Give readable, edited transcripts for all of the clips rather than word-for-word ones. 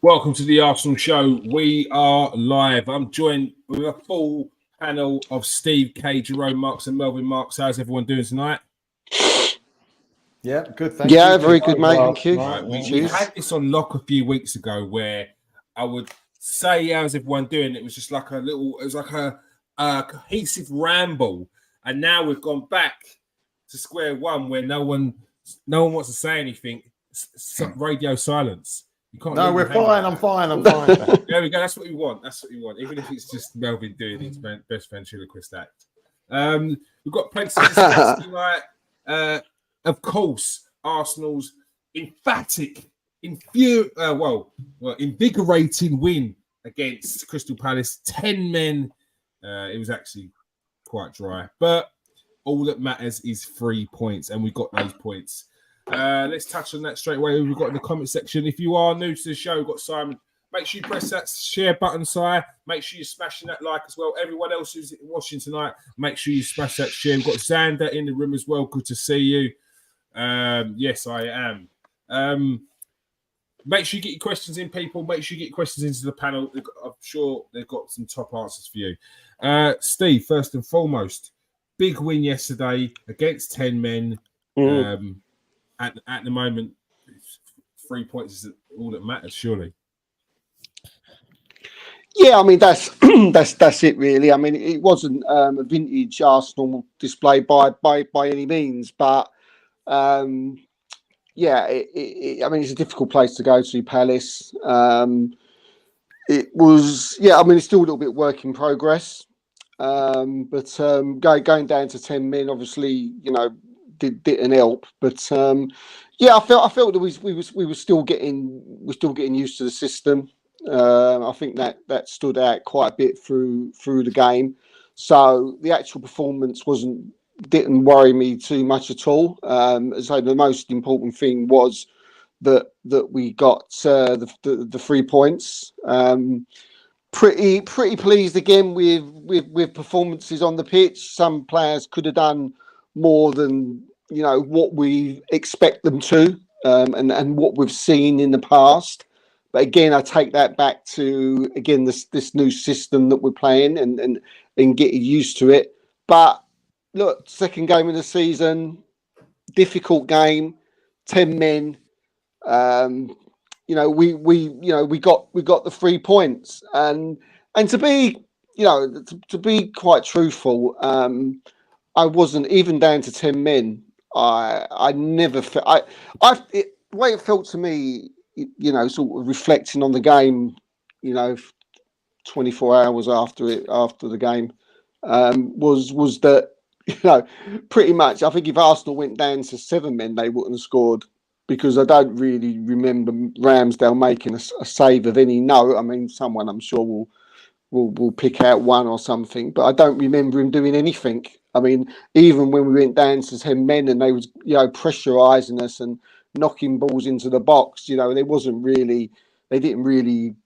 Welcome to the Arsenal Show. We are live. I'm joined with a full panel of Steve K, Jerome Marks, and Melvin Marks. How's everyone doing tonight? Yeah, good. Thank you. Yeah, very good, mate. Thank you. Right, we had this on lock a few weeks ago where I would say, "How's everyone doing?" It was just like it was like a cohesive ramble, and now we've gone back to square one where no one wants to say anything. Radio silence. You can't. No, we're fine. I'm fine. There we go. That's what we want. Even if it's just Melvin doing his best ventriloquist act. We've got plenty to discuss tonight. Of course, Arsenal's emphatic, invigorating win against Crystal Palace. 10 men. It was actually quite dry, but all that matters is 3 points, and we got those points. Let's touch on that straight away. We've got in the comment section. If you are new to the show, we've got Simon. Make sure you press that share button, Si. Make sure you're smashing that like as well. Everyone else who's watching tonight, make sure you smash that share. We've got Xander in the room as well. Good to see you. Yes, I am. Make sure you get your questions in, people. Make sure you get your questions into the panel. I'm sure they've got some top answers for you. Steve, first and foremost, big win yesterday against 10 men. At the moment, 3 points is all that matters, surely. Yeah, I mean that's that's it really. I mean it wasn't a vintage Arsenal display by any means, but I mean it's a difficult place to go to, Palace. It was, I mean it's still a little bit work in progress, but going down to 10 men, obviously, didn't help. But I felt that we were still getting used to the system. I think that stood out quite a bit through the game. So the actual performance didn't worry me too much at all. So the most important thing was that we got the 3 points. Pretty pleased again with performances on the pitch. Some players could have done more than what we expect them to, and what we've seen in the past. But again, I take that back to this new system that we're playing and getting used to it. But look, second game of the season, difficult game, 10 men. We got the 3 points, and to be to be quite truthful, I wasn't even down to 10 men. I never felt the way it felt to me. Sort of reflecting on the game, 24 hours after the game, was that, pretty much, I think if Arsenal went down to 7 men, they wouldn't have scored, because I don't really remember Ramsdale making a save of any note. I mean, someone I'm sure will pick out one or something, but I don't remember him doing anything. I mean, even when we went down to 10 men and they was, pressurising us and knocking balls into the box, they didn't really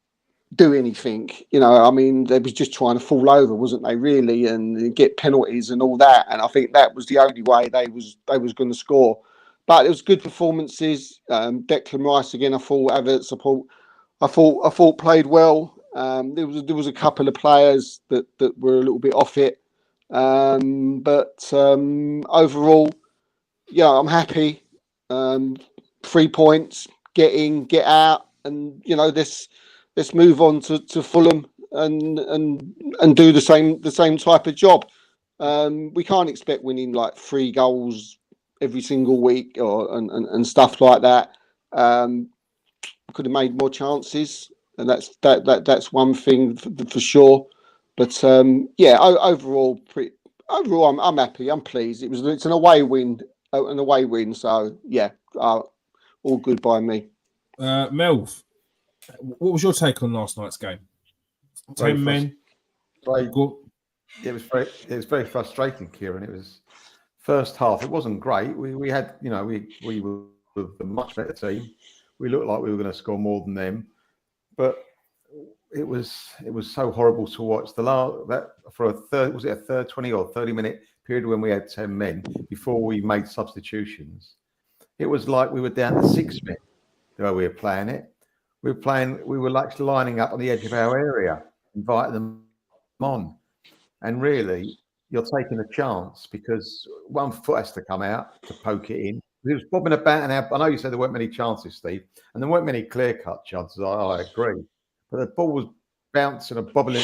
do anything. I mean, they was just trying to fall over, wasn't they, really, and get penalties and all that. And I think that was the only way they was going to score. But it was good performances. Declan Rice again, I thought I thought played well. There was a couple of players that were a little bit off it. But overall, I'm happy. 3 points, get out, and let's move on to Fulham and do the same type of job. We can't expect winning like 3 goals every single week and stuff like that. Could have made more chances, and that's one thing for sure. But overall, I'm happy. I'm pleased. It's an away win. So all good by me. Melv, what was your take on last night's game? 10 men. It was very frustrating, Kieran. It was first half. It wasn't great. We had, we were a much better team. We looked like we were going to score more than them, but it was so horrible to watch. For a third 20 or 30 minute period when we had 10 men before we made substitutions. It was like we were down to 6 men the way we were playing it. we were like lining up on the edge of our area, inviting them on. And really, you're taking a chance because one foot has to come out to poke it in. It was bobbing about, and I know you said there weren't many chances, Steve, and there weren't many clear-cut chances. I agree, but the ball was bouncing and bobbling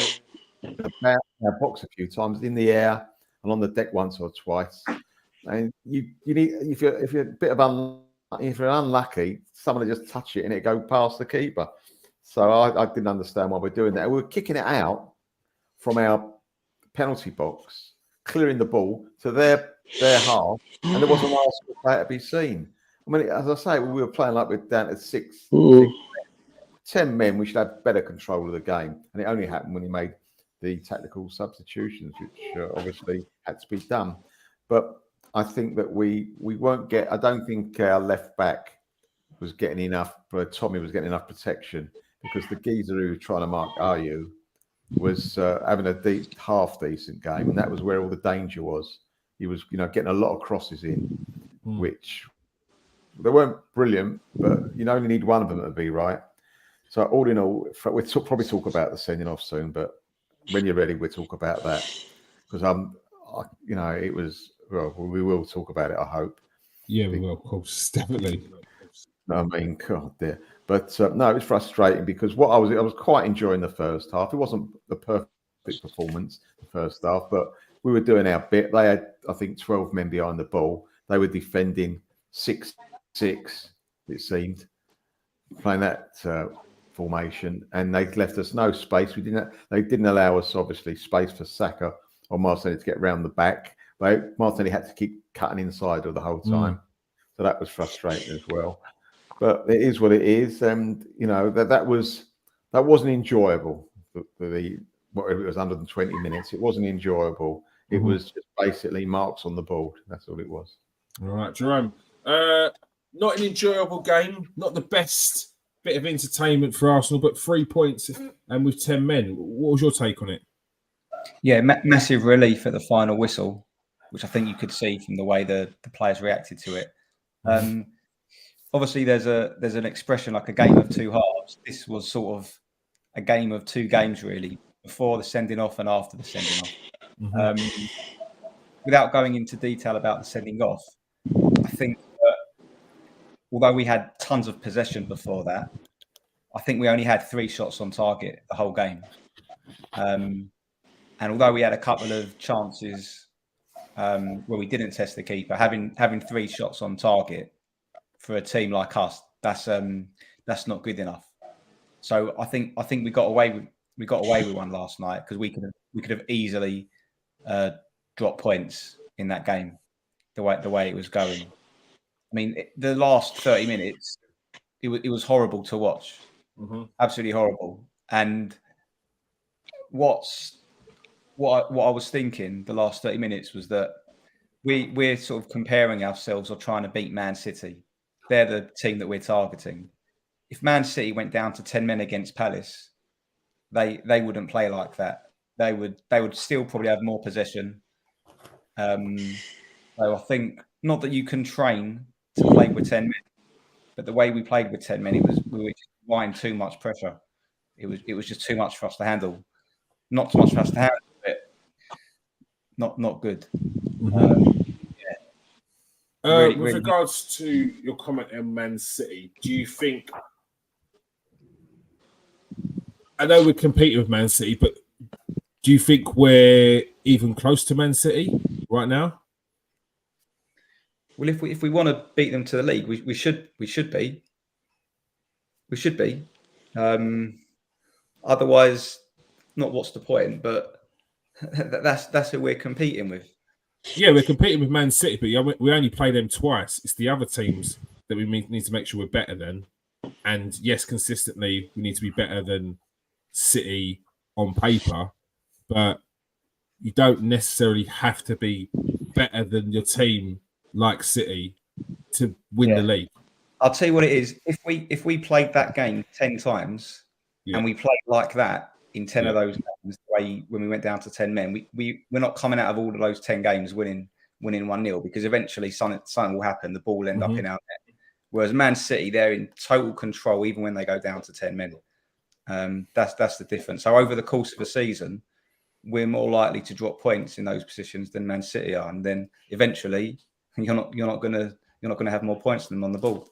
about our box a few times in the air and on the deck once or twice. And you need if you're a bit of if you're unlucky, someone will just touch it and it go past the keeper. So I didn't understand why we're doing that. We were kicking it out from our penalty box, clearing the ball to their half, and there wasn't a player to be seen. I mean, as I say, we were playing like we're down to 10 men. We should have better control of the game, and it only happened when he made the tactical substitutions, which obviously had to be done. But I think that we won't get. I don't think our left back was getting enough. Tommy was getting enough protection because the geezer who was trying to mark Ayew was having a half decent game, and that was where all the danger was. He was, getting a lot of crosses in, which they weren't brilliant, but you only need one of them to be right. So all in all, we'll probably talk about the sending off soon, but when you're ready, we'll talk about that because it was. Well, we will talk about it. I hope. Yeah, we will, of course, definitely. I mean, God dear. But no, it was frustrating because I was quite enjoying the first half. It wasn't the perfect performance the first half, but we were doing our bit. They had, I think, 12 men behind the ball. They were defending 6-6. It seemed playing that formation, and they left us no space. They didn't allow us obviously space for Saka or Martinelli to get round the back. Martinelli had to keep cutting inside all the whole time, so that was frustrating as well. But it is what it is, and that wasn't enjoyable. It was 120 minutes. It wasn't enjoyable. It was just basically marks on the board. That's all it was. All right, Jerome. Not an enjoyable game. Not the best bit of entertainment for Arsenal, but 3 points and with 10 men. What was your take on it? Yeah, massive relief at the final whistle, which I think you could see from the way the players reacted to it. Obviously, there's an expression like a game of two halves. This was sort of a game of two games, really, before the sending off and after the sending off. Without going into detail about the sending off, I think that although we had tons of possession before that, I think we only had 3 shots on target the whole game. And although we had a couple of chances where we didn't test the keeper, having 3 shots on target for a team like us, that's not good enough. So I think we got away with one last night because we could have easily dropped points in that game the way it was going. I mean, the last 30 minutes it was horrible to watch, absolutely horrible. And what I was thinking the last 30 minutes was that we're sort of comparing ourselves or trying to beat Man City. They're the team that we're targeting. If Man City went down to 10 men against Palace, they wouldn't play like that. They would still probably have more possession. So I think not that you can train to play with 10 men, but the way we played with 10 men, we were just applying too much pressure. It was just too much for us to handle. Not too much for us to handle, but not good. With regards to your comment on Man City, do you think? I know we're competing with Man City, but do you think we're even close to Man City right now? Well, if we want to beat them to the league, we should be. We should be. Otherwise, not what's the point? But that's who we're competing with. Yeah, we're competing with Man City, but we only play them twice. It's the other teams that we need to make sure we're better than. And yes, consistently, we need to be better than City on paper, but you don't necessarily have to be better than your team like City to win the league. I'll tell you what it is. If we played that game 10 times and we played like that in 10 of those games, when we went down to 10 men, we're not coming out of all of those 10 games winning 1-0 because eventually something will happen. The ball will end up in our net. Whereas Man City, they're in total control even when they go down to 10 men. That's the difference. So over the course of a season, we're more likely to drop points in those positions than Man City are, and then eventually you're not going to have more points than them on the ball.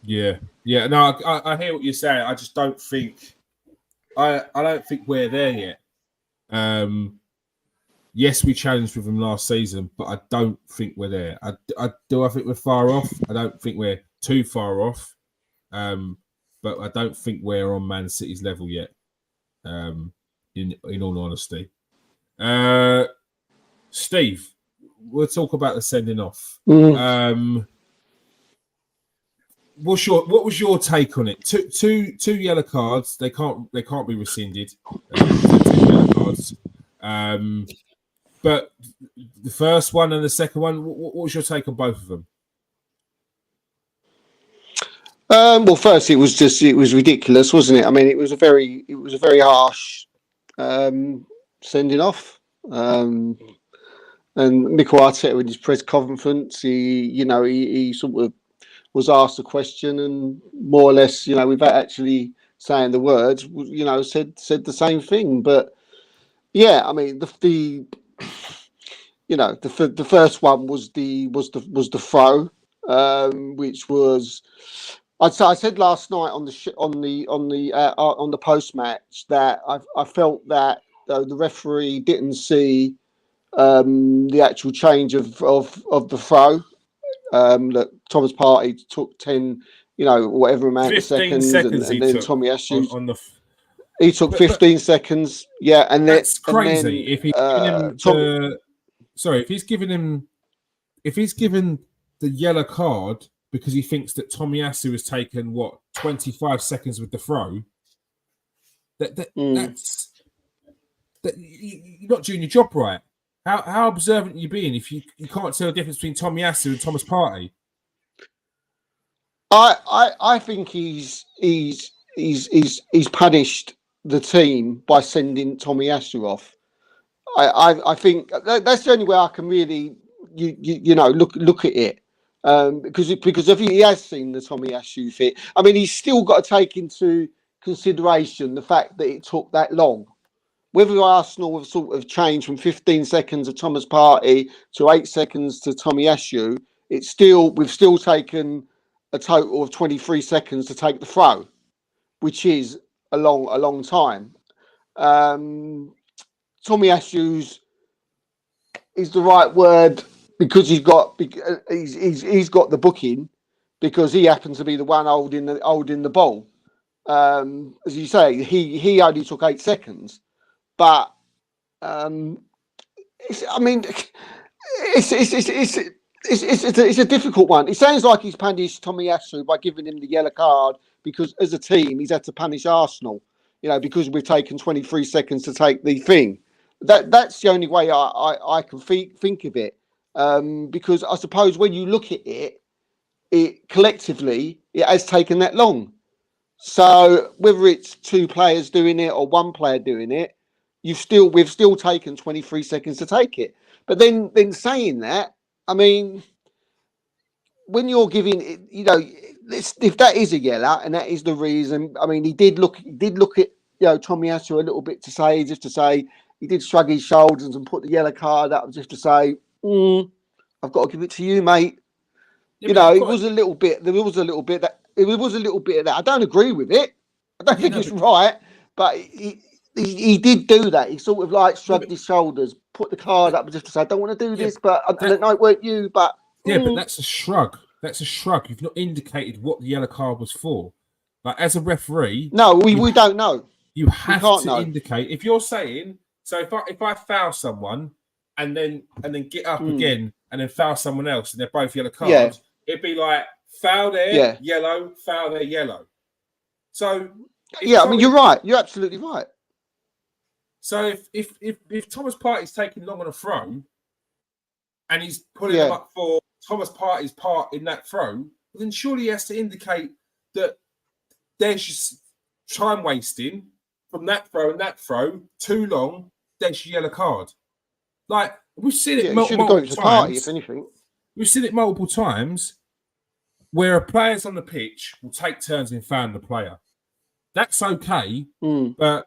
Yeah. No, I hear what you're saying. I just don't think I don't think we're there yet. Yes, we challenged with them last season, but I don't think we're there. I think we're far off. I don't think we're too far off. But I don't think we're on Man City's level yet. In all honesty, Steve, we'll talk about the sending off. What was your take on it? Two yellow cards. They can't be rescinded. 2 yellow cards. But the first one and the second one, what was your take on both of them? Well, first it was ridiculous, wasn't it? I mean, it was a very harsh sending off. And Mikel Arteta in his press conference, he sort of was asked a question and more or less, without actually saying the words, said the same thing. But yeah, I mean, the first one was the throw, which was. I said last night on the post match that I felt that the referee didn't see the actual change of the throw. That Thomas Partey took 10, whatever amount of seconds, and then Tommy Asu he took 15 seconds. Yeah, and that's crazy. Then, if he's if he's given the yellow card because he thinks that Tommy Asu has taken 25 seconds with the throw. That's you're not doing your job right. How observant are you being if you can't tell the difference between Tommy Asu and Thomas Partey? I think he's punished the team by sending Tommy Asu off. I think that's the only way I can really look at it. Because if he has seen the Tommy Asu fit, I mean, he's still got to take into consideration the fact that it took that long. Whether Arsenal have sort of changed from 15 seconds of Thomas Partey to 8 seconds to Tommy Asu, we've still taken a total of 23 seconds to take the throw, which is a long time. Tommy Asu's is the right word. Because he's got the booking, because he happens to be the one holding the ball. As you say, he only took 8 seconds, but it's a difficult one. It sounds like he's punished Tommy Asu by giving him the yellow card because as a team he's had to punish Arsenal, because we've taken 23 seconds to take the thing. That's the only way I can think of it. Because I suppose when you look at it collectively, it has taken that long. So whether it's 2 players doing it or 1 player doing it, we've still taken 23 seconds to take it. But then saying that, I mean, when you're giving it, if that is a yellow and that is the reason, I mean, he did look at Tommy Asu a little bit to say he did shrug his shoulders and put the yellow card up just to say. I've got to give it to you, mate. Yeah, it was a little bit. There was a little bit that. It was a little bit of that. I don't agree with it. I don't think it's right, but he did do that. He sort of like shrugged his shoulders, put the card up just to say, "I don't want to do this," but I don't know it weren't you. But but that's a shrug. That's a shrug. You've not indicated what the yellow card was for. Like as a referee, no, we don't know. You have to indicate if you're saying. So if I foul someone. And then get up again and then foul someone else and they're both yellow cards. It'd be like foul there, yellow, foul there, yellow. So I mean you're right. You're absolutely right. So if Thomas Partey's taking long on a throw and he's pulling him up for Thomas Partey's part in that throw, then surely he has to indicate that there's just time wasting from that throw and that throw too long. There's your yellow card. Like we've seen it multiple times. Party, if anything. We've seen it multiple times where players on the pitch will take turns in fouling the player. That's okay, but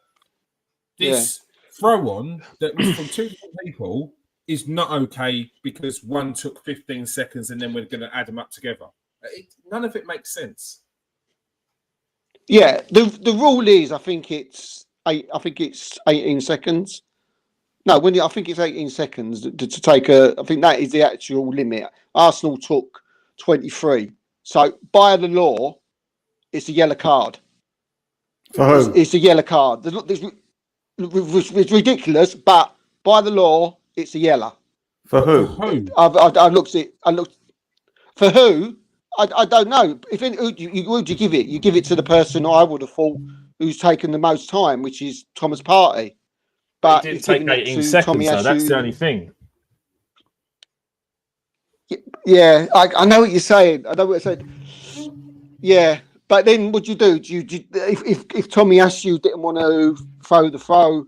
this throw-on that was from two different people is not okay because one took 15 seconds and then we're going to add them up together. None of it makes sense. Yeah, the rule is, I think it's 18 seconds. No, I think it's 18 seconds to take I think that is the actual limit. Arsenal took 23. So by the law, it's a yellow card. For who? It's a yellow card. It's ridiculous, but by the law, it's a yellow. For who? I looked at it. For who? I don't know. Would you give it? You give it to the person I would have thought who's taken the most time, which is Thomas Partey. But it didn't take 18 seconds, though. That's the only thing. Yeah, I know what you're saying. Yeah, but then what do you do? If Tommy Asu didn't want to throw the throw,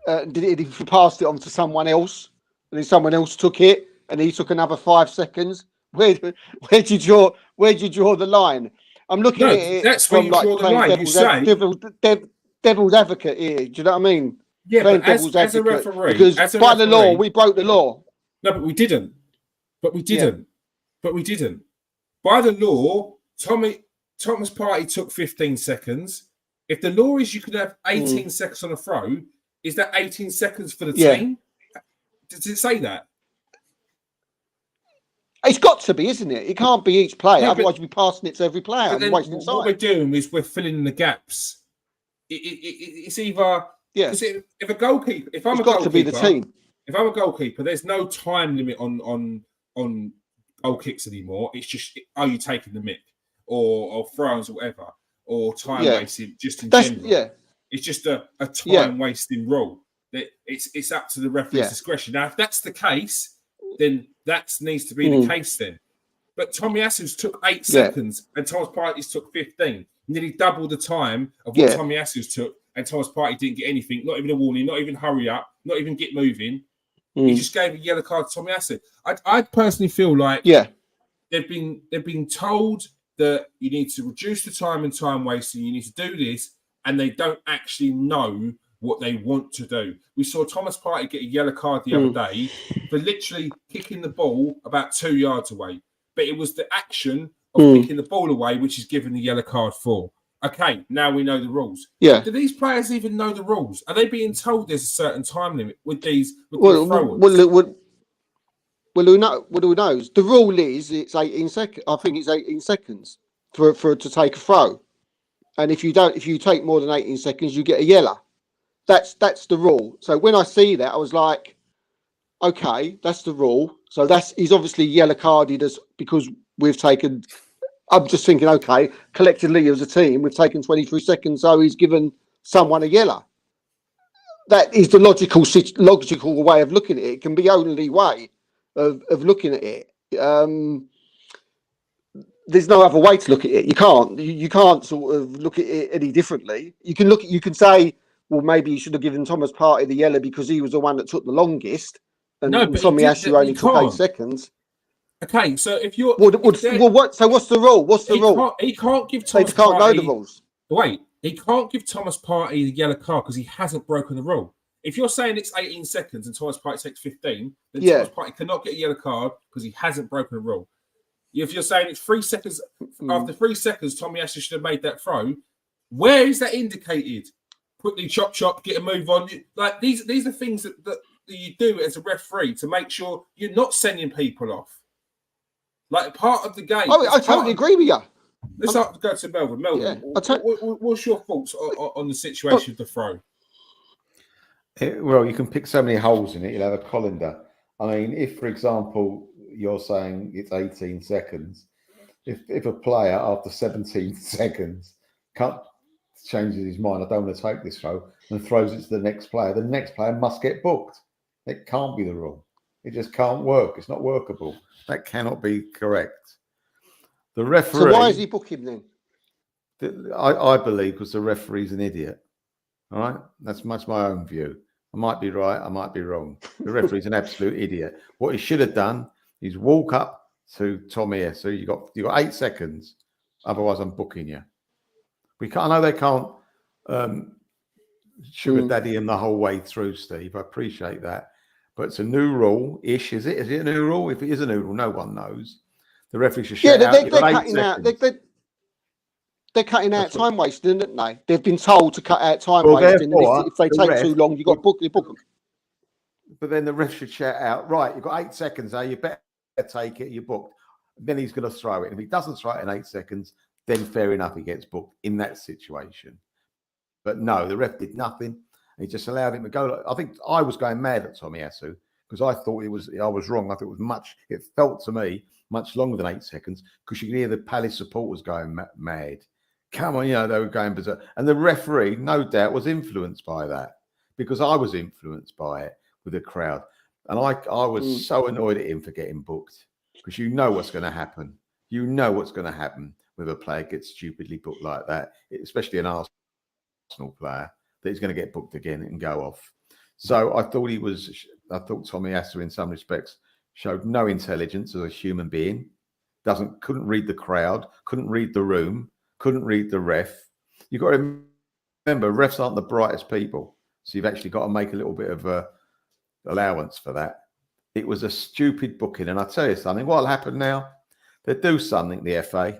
if he passed it on to someone else, and then someone else took it, and he took another 5 seconds, where do you draw the line? I'm looking at it. That's where you draw the line. You say devil's advocate here. Do you know what I mean? Yeah, but as a referee, because by the law, we broke the law. No, but we didn't. But we didn't. By the law, Thomas Partey took 15 seconds. If the law is you can have 18 seconds on a throw, is that 18 seconds for the team? Does it say that? It's got to be, isn't it? It can't be each player. Otherwise, you'd be passing it to every player. What we're doing is we're filling in the gaps. It's either... Yeah. If a goalkeeper, if I'm a goalkeeper, to be the team. If I'm a goalkeeper, there's no time limit on goal kicks anymore. It's just, are you taking the mick or throws or whatever, or time wasting just in general? Yeah. It's just a time wasting rule. That it's up to the referee's discretion. Now, if that's the case, then that needs to be the case then. But Tommy Asu's took 8 seconds and Thomas Partey's took 15. Nearly double the time of what Tommy Asu's took. And Thomas Partey didn't get anything, not even a warning, not even hurry up, not even get moving. He just gave a yellow card to Tommy Asu. I personally feel like they've been told that you need to reduce the time and time wasting, you need to do this, and they don't actually know what they want to do. We saw Thomas Partey get a yellow card the other day for literally kicking the ball about 2 yards away. But it was the action of kicking the ball away which is given the yellow card for. Okay, now we know the rules. Yeah. Do these players even know the rules? Are they being told there's a certain time limit with these? Who knows? The rule is it's 18 seconds. I think it's 18 seconds for to take a throw, and if you take more than 18 seconds, you get a yellow. That's the rule. So when I see that, I was like, okay, that's the rule. So he's obviously yellow carded us because we've taken. I'm just thinking, okay, collectively as a team, we've taken 23 seconds, so he's given someone a yellow. That is the logical way of looking at it. It can be the only way of looking at it. There's no other way to look at it. You can't sort of look at it any differently. You can say, well, maybe you should have given Thomas Partey the yellow because he was the one that took the longest, and Tommy Asu only took 8 seconds. Okay, so if you're so what's the rule? What's the rule? He can't give Thomas Partey. They can't know the rules. Wait, he can't give Thomas Partey the yellow card because he hasn't broken the rule. If you're saying it's 18 seconds and Thomas Partey takes 15, then Thomas Partey cannot get a yellow card because he hasn't broken the rule. If you're saying it's 3 seconds, after 3 seconds, Tommy Asu should have made that throw. Where is that indicated? Quickly chop, get a move on. Like these are things that you do as a referee to make sure you're not sending people off. Like part of the game. Oh, I totally agree with you. Let's go to Melvin. Melvin, what's your thoughts on the situation of the throw? Well, you can pick so many holes in it. You'll have a colander. I mean, if, for example, you're saying it's 18 seconds, if a player after 17 seconds changes his mind, I don't want to take this throw, and throws it to the next player must get booked. It can't be the rule. It just can't work. It's not workable. That cannot be correct. The referee. So why is he booking then? I believe because the referee's an idiot. All right, that's my own view. I might be right. I might be wrong. The referee's an absolute idiot. What he should have done is walk up to Tommy Esu. You got 8 seconds. Otherwise, I'm booking you. We can't. I know they can't sugar daddy him the whole way through, Steve. I appreciate that, but it's a new rule-ish. Is it? Is it a new rule? If it is a new rule, no one knows. The referee should shout out. They're cutting out. They're cutting out time wasting, aren't they? They've been told to cut out time wasting. And if they take too long, you've got to book them. But then the ref should shout out, right, you've got 8 seconds, you better take it, you're booked. Then he's going to throw it. And if he doesn't throw it in 8 seconds, then fair enough, he gets booked in that situation. But no, the ref did nothing. He just allowed him to go. I think I was going mad at Tommy Esu because I thought I was wrong. I thought it felt to me much longer than 8 seconds because you could hear the Palace supporters going mad. Come on, they were going berserk. And the referee, no doubt, was influenced by that because I was influenced by it with the crowd. And I was so annoyed at him for getting booked because you know what's going to happen. You know what's going to happen with a player gets stupidly booked like that, especially an Arsenal player, that he's going to get booked again and go off. So I thought Tommy Esu in some respects showed no intelligence as a human being, couldn't read the crowd, couldn't read the room, couldn't read the ref. You've got to remember, refs aren't the brightest people. So you've actually got to make a little bit of a allowance for that. It was a stupid booking. And I tell you something, what'll happen now? They'll do something, the FA,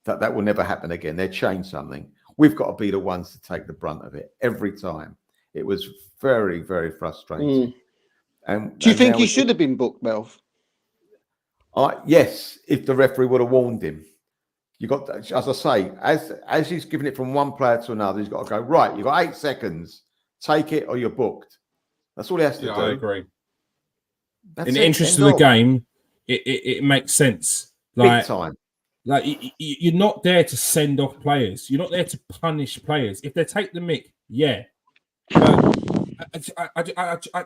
that will never happen again. They'll change something. We've got to be the ones to take the brunt of it every time. It was very, very frustrating. Do you think he should have been booked, Melv? Yes, if the referee would have warned him. You got, as I say, as he's giving it from one player to another, he's got to go, right, you've got 8 seconds. Take it or you're booked. That's all he has to do. I agree. That's in the interest of the game, it makes sense. Big time. Like you're not there to send off players. You're not there to punish players. If they take the mick, yeah. But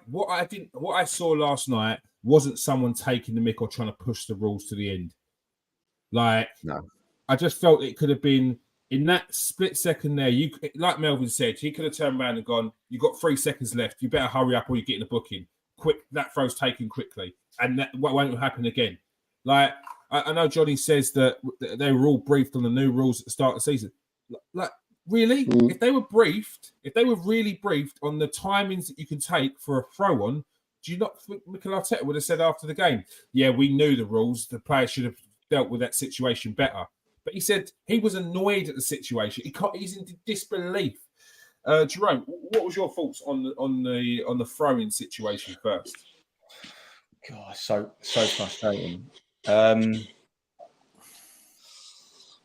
what I saw last night wasn't someone taking the mick or trying to push the rules to the end. No. I just felt it could have been in that split second there. You, like Melvin said, he could have turned around and gone, "You've got 3 seconds left. You better hurry up or you're getting a booking. Quick, that throw's taken quickly, and that won't happen again." Like I know Johnny says that they were all briefed on the new rules at the start of the season. Like really, if they were really briefed on the timings that you can take for a throw on, do you not think Mikel Arteta would have said after the game, "Yeah, we knew the rules. The players should have dealt with that situation better." But he said he was annoyed at the situation. He's in disbelief. Jerome, what was your thoughts on the throw-in situation first? God, so frustrating.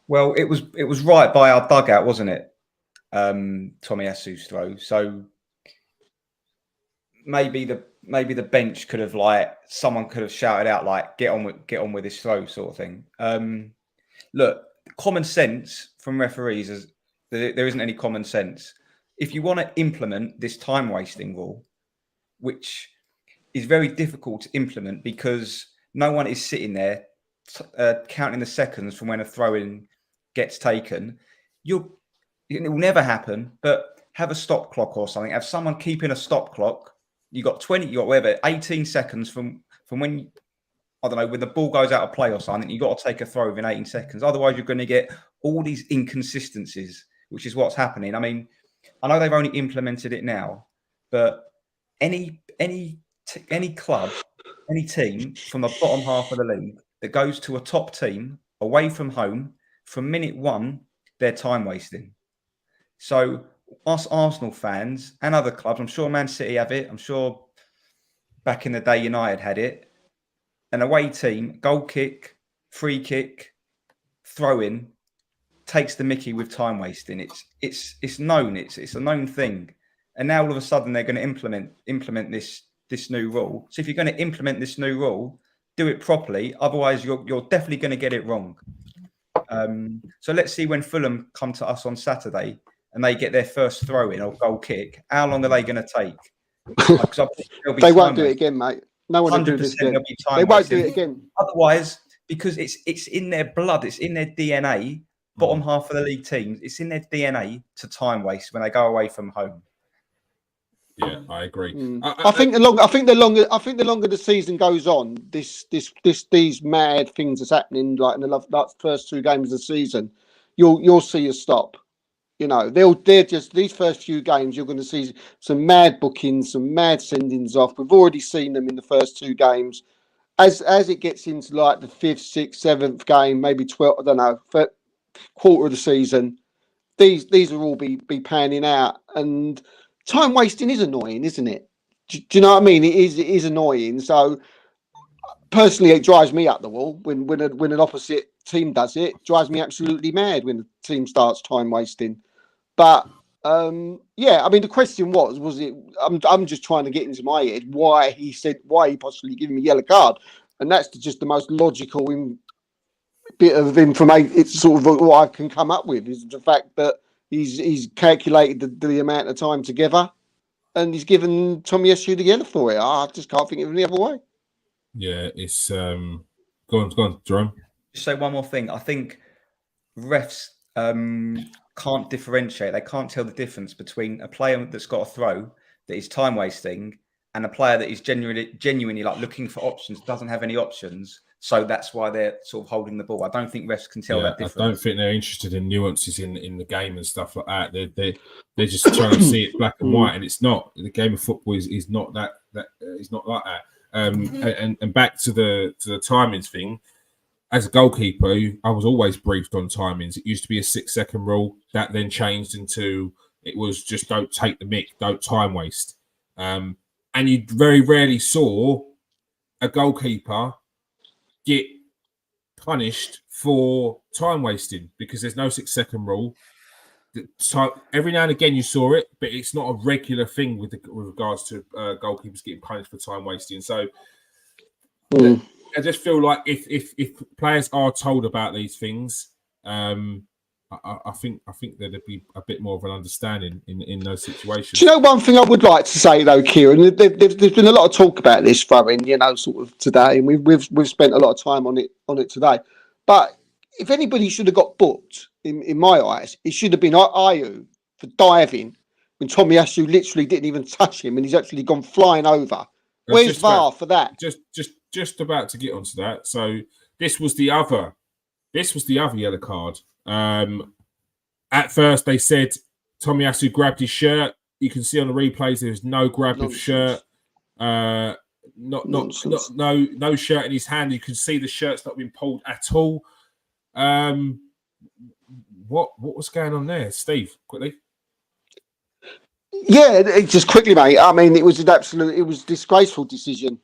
Well, it was right by our dugout, wasn't it? Tommy Esu's throw. So maybe the bench could have someone could have shouted out get on with this throw sort of thing. Look, common sense from referees is there isn't any common sense. If you want to implement this time wasting rule, which is very difficult to implement because no one is sitting there counting the seconds from when a throw-in gets taken, it will never happen. But have a stop clock or something. Have someone keeping a stop clock. You got 18 seconds from when. I don't know, when the ball goes out of play or something, you've got to take a throw within 18 seconds. Otherwise, you're going to get all these inconsistencies, which is what's happening. I mean, I know they've only implemented it now, but any club, any team from the bottom half of the league that goes to a top team away from home, from minute one, they're time wasting. So us Arsenal fans and other clubs, I'm sure Man City have it. I'm sure back in the day United had it. An away team, goal kick, free kick, throw in, takes the mickey with time wasting. It's known. It's a known thing. And now all of a sudden they're going to implement this new rule. So if you're going to implement this new rule, do it properly. Otherwise, you're definitely going to get it wrong. So let's see when Fulham come to us on Saturday and they get their first throw in or goal kick. How long are they going to take? They won't do it again, mate. No one will do this again. They won't do it again. Otherwise, because it's in their blood, it's in their DNA. Bottom half of the league teams, it's in their DNA to time waste when they go away from home. Yeah, I agree. I think the longer the season goes on, these mad things that's happening, like in the first 2 games of the season, you'll see a stop. You know, they're just these first few games. You're going to see some mad bookings, some mad sendings off. We've already seen them in the first 2 games. As it gets into like the 5th, 6th, 7th game, maybe 12th, I don't know, quarter of the season, these will all be panning out. And time wasting is annoying, isn't it? Do you know what I mean? It is annoying. So personally, it drives me up the wall when an opposite team does it. It drives me absolutely mad when the team starts time wasting. But yeah, I mean, the question was it? I'm just trying to get into my head why he possibly gave me a yellow card, and that's just the most logical bit of information. It's sort of what I can come up with is the fact that he's calculated the amount of time together, and he's given Tomiyasu the yellow for it. I just can't think of any other way. Yeah, it's go on, Jerome. Just say one more thing. I think refs can't differentiate. They can't tell the difference between a player that's got a throw that is time wasting and a player that is genuinely like looking for options, doesn't have any options. So that's why they're sort of holding the ball. I don't think refs can tell that difference. I don't think they're interested in nuances in the game and stuff like that. They're just trying to see it black and white, and it's not. The game of football is not that is not like that. And back to the timings thing. As a goalkeeper, I was always briefed on timings. It used to be a 6-second rule that then changed into it was just don't take the mick, don't time waste. And you very rarely saw a goalkeeper get punished for time wasting because there's no 6-second rule. Every now and again you saw it, but it's not a regular thing with regards to goalkeepers getting punished for time wasting. So I just feel like if players are told about these things, I think there'd be a bit more of an understanding in those situations. Do you know one thing I would like to say though, Kieran? There's been a lot of talk about this throwing, sort of today, and we've spent a lot of time on it today. But if anybody should have got booked, in my eyes, it should have been Ayew for diving when Tomiyasu literally didn't even touch him, and he's actually gone flying over. Where's VAR for that? Just about to get onto that. So this was the other yellow card. At first they said Tomiyasu grabbed his shirt. You can see on the replays there's no grab of shirt. No shirt in his hand. You can see the shirt's not been pulled at all. What was going on there, Steve? Quickly. Yeah, just quickly, mate. I mean, it was a disgraceful decision.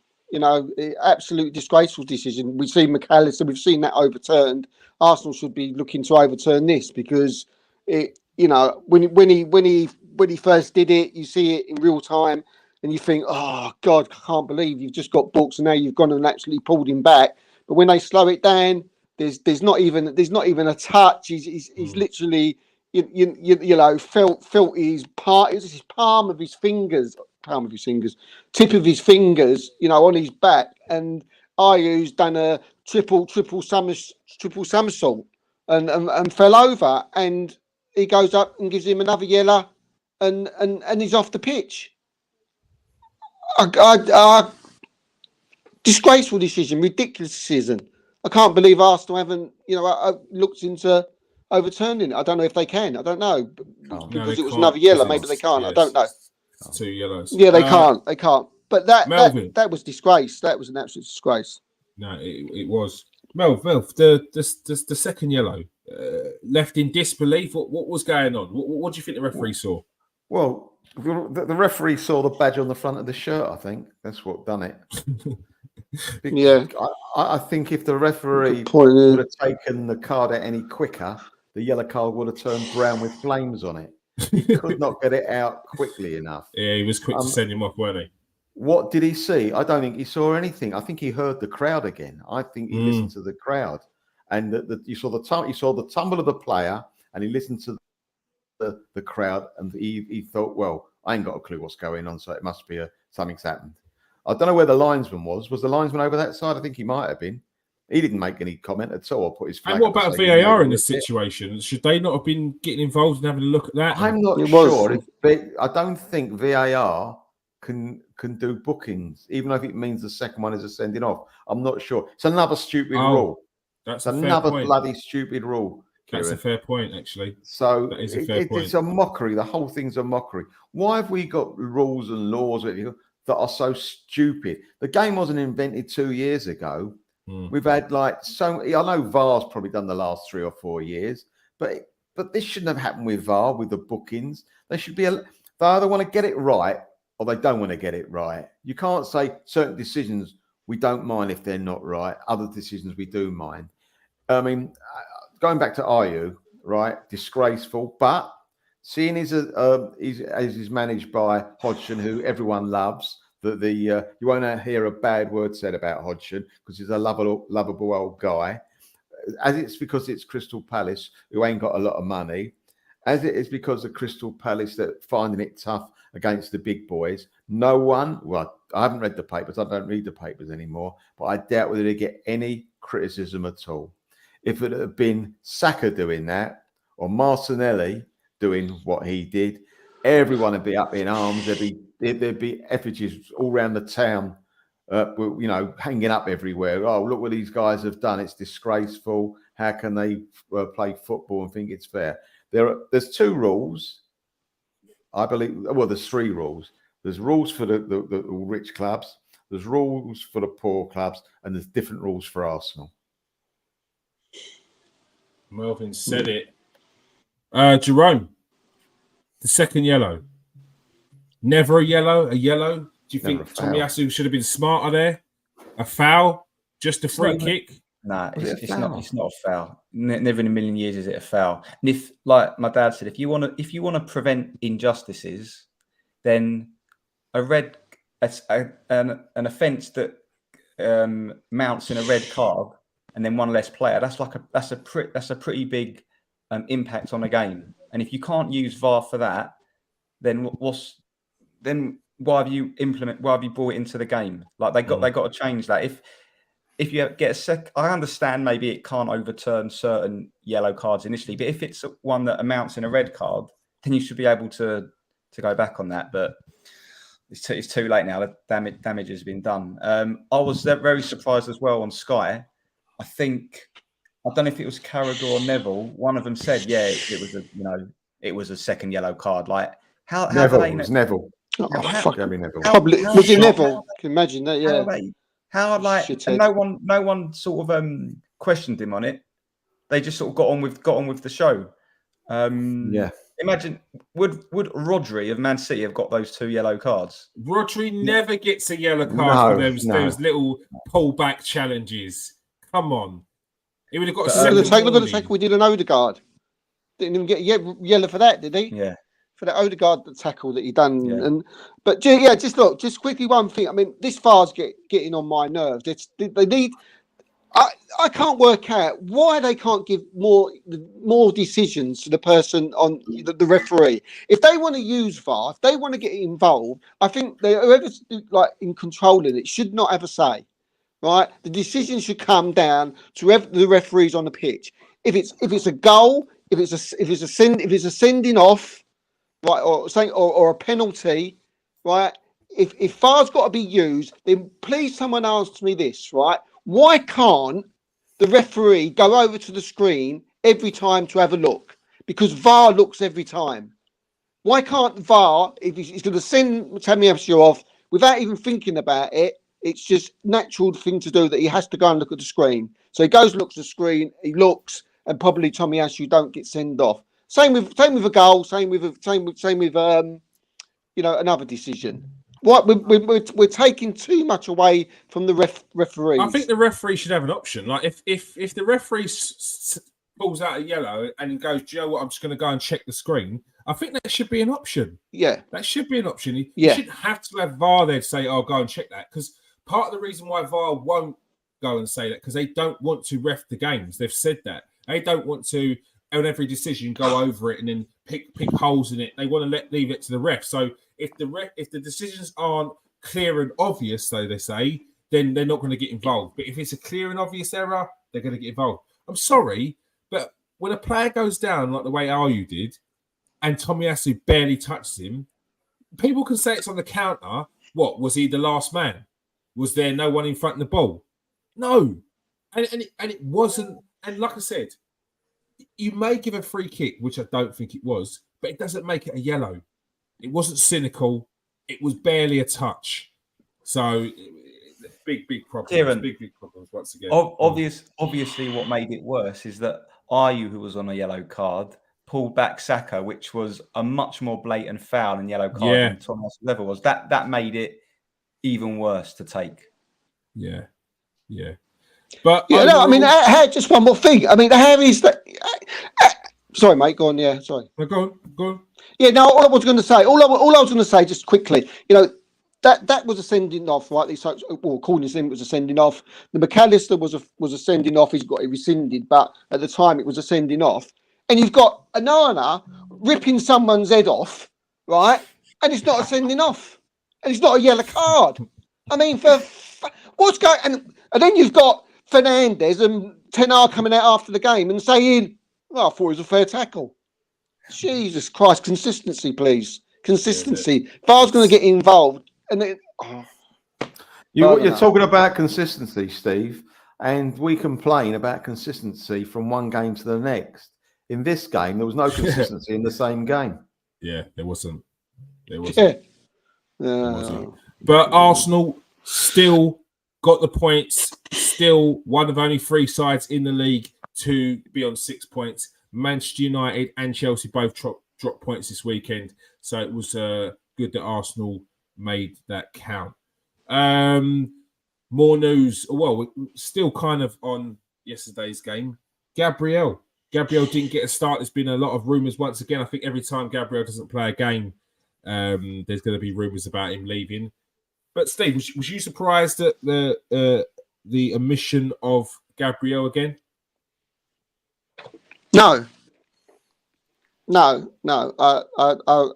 Absolute disgraceful decision. We've seen McAllister, we've seen that overturned. Arsenal should be looking to overturn this because when he first did it, you see it in real time and you think, oh God, I can't believe you've just got booked and now you've gone and actually pulled him back. But when they slow it down, there's not even a touch. He's literally felt his palm of his fingers, tip of his fingers, on his back, and Ayew's done a triple somersault and fell over, and he goes up and gives him another yellow, and he's off the pitch. Disgraceful decision, ridiculous decision. I can't believe Arsenal haven't, looked into overturning it. I don't know if they can. I don't know because it was another yellow. Maybe they can't. Yes. I don't know. 2 yellows. Yeah, they can't. They can't. But that was disgrace. That was an absolute disgrace. No, it was. Melv, the second yellow, left in disbelief. What was going on? What do you think the referee saw? Well, the referee saw the badge on the front of the shirt. I think that's what done it. Yeah, I think if the referee would have taken the card out any quicker, the yellow card would have turned brown with flames on it. He could not get it out quickly enough. Yeah, he was quick to send him off, weren't he? What did he see? I don't think he saw anything. I think he heard the crowd again. I think he listened to the crowd, and you saw the tumble of the player, and he listened to the crowd, and he thought, well, I ain't got a clue what's going on, so it must be something's happened. I don't know where the linesman was. Was the linesman over that side? I think he might have been. He didn't make any comment at all or put his flag. And what about VAR in this situation? Should they not have been getting involved and having a look at that? I'm not sure. I don't think VAR can do bookings, even if it means the second one is a sending off. I'm not sure. It's another stupid rule. That's another bloody stupid rule. That's a fair point, actually. So that is a fair point. It's a mockery. The whole thing's a mockery. Why have we got rules and laws that are so stupid? The game wasn't invented 2 years ago. We've had I know VAR's probably done the last 3 or 4 years, but this shouldn't have happened with VAR, with the bookings. They should be. They either want to get it right or they don't want to get it right. You can't say certain decisions we don't mind if they're not right. Other decisions we do mind. I mean, going back to Ayew, right? Disgraceful, but seeing he's managed by Hodgson, who everyone loves. You won't hear a bad word said about Hodgson because he's a lovable old guy. As it's because it's Crystal Palace, who ain't got a lot of money. As it is because of Crystal Palace that finding it tough against the big boys. No one, well, I haven't read the papers. I don't read the papers anymore, but I doubt whether they get any criticism at all. If it had been Saka doing that or Martinelli doing what he did, everyone would be up in arms. There'd be effigies all around the town, hanging up everywhere. Oh, look what these guys have done. It's disgraceful. How can they play football and think it's fair? There's 2 rules, I believe. Well, there's 3 rules. There's rules for the rich clubs. There's rules for the poor clubs, and there's different rules for Arsenal. Melvin said it. Jerome, the second yellow. Never a yellow. Do you think Tomiyasu should have been smarter there? A foul? Just a free kick? Nah, it's not a foul. Never in a million years is it a foul. And if, like my dad said, if you want to prevent injustices, then an offence that mounts in a red card and then one less player, that's a pretty big impact on a game. And if you can't use VAR for that, then why have you brought it into the game? Like they got to change that. If you get I understand maybe it can't overturn certain yellow cards initially, but if it's one that amounts in a red card, then you should be able to go back on that. But it's too late now. The damage has been done. I was very surprised as well on Sky. I don't know if it was Carragher or Neville. One of them said, "Yeah, it was a second yellow card." Like how Neville? It was Neville. Oh, Neville. Probably was it Neville? Can you imagine that? Yeah. And no one sort of questioned him on it. They just sort of got on with the show. Yeah. Imagine would Rodri of Man City have got those 2 yellow cards? Rodri never gets a yellow card for those little pull-back challenges. Come on. He would have got a second. Look at the tackle we did on Odegaard. Didn't even get yellow for that, did he? Yeah. For the Odegaard tackle that he done. Yeah. Just quickly one thing. I mean, this VAR's getting on my nerves. They need. I can't work out why they can't give more decisions to the person on the referee. If they want to use VAR, if they want to get involved, I think whoever's in controlling it should not have a say. Right, the decision should come down to the referees on the pitch. If it's a goal, if it's a sending off, right, or a penalty, right. If VAR's got to be used, then please someone answer me this, right? Why can't the referee go over to the screen every time to have a look? Because VAR looks every time. Why can't VAR, if he's going to send Tomiyasu off without even thinking about it? It's just natural thing to do that he has to go and look at the screen. So he goes, looks at the screen, he looks, and probably Tomiyasu don't get sent off. Same with a goal. Same with another decision. What we're taking too much away from the referees. I think the referee should have an option. Like if the referee pulls out a yellow and goes, "Do you know what? I'm just going to go and check the screen." I think that should be an option. Yeah, that should be an option. You shouldn't have to have VAR there to say, "Oh, go and check that," because part of the reason why VAR won't go and say that because they don't want to ref the games. They've said that they don't want to on every decision go over it and then pick holes in it. They want to leave it to the ref. So if the decisions aren't clear and obvious, so they say, then they're not going to get involved. But if it's a clear and obvious error, they're going to get involved. I'm sorry, but when a player goes down like the way Ayew did, and Tomiyasu barely touches him, people can say it's on the counter, What was he the last man? Was there no one in front of the ball? No, and it wasn't. And like I said, you may give a free kick, which I don't think it was, but it doesn't make it a yellow. It wasn't cynical. It was barely a touch. So big problems. Kieran, big problems once again. Obviously, what made it worse is that Ayew, who was on a yellow card, pulled back Saka, which was a much more blatant foul and yellow card than Thomas Lever was. That made it even worse to take. Yeah. But yeah, overall, no, I mean, just one more thing. I mean, how is that? Sorry, mate. Go on. Yeah, sorry. No, go on. Yeah, no. All I was going to say, just quickly, that was a sending off, right? So, well, according to him, it was a sending off. The McAllister was a sending off. He's got it rescinded, but at the time, it was a sending off. And you've got Anana ripping someone's head off, right? And it's not a sending off, and it's not a yellow card. I mean, what's going? And then you've got Fernandez and Tenar coming out after the game and saying, "Well, I thought it was a fair tackle." Jesus Christ, consistency, please. Consistency. If I was going to get involved, and then you're talking about consistency, Steve, and we complain about consistency from one game to the next. In this game, there was no consistency in the same game. Yeah, there wasn't. Yeah. There wasn't. But Arsenal still got the points. Still one of only 3 sides in the league to be on 6 points. Manchester United and Chelsea both dropped points this weekend. So it was good that Arsenal made that count. More news. Well, we're still kind of on yesterday's game. Gabriel didn't get a start. There's been a lot of rumours. Once again, I think every time Gabriel doesn't play a game, there's going to be rumours about him leaving. But Steve, was you surprised at the omission of Gabriel again? No. I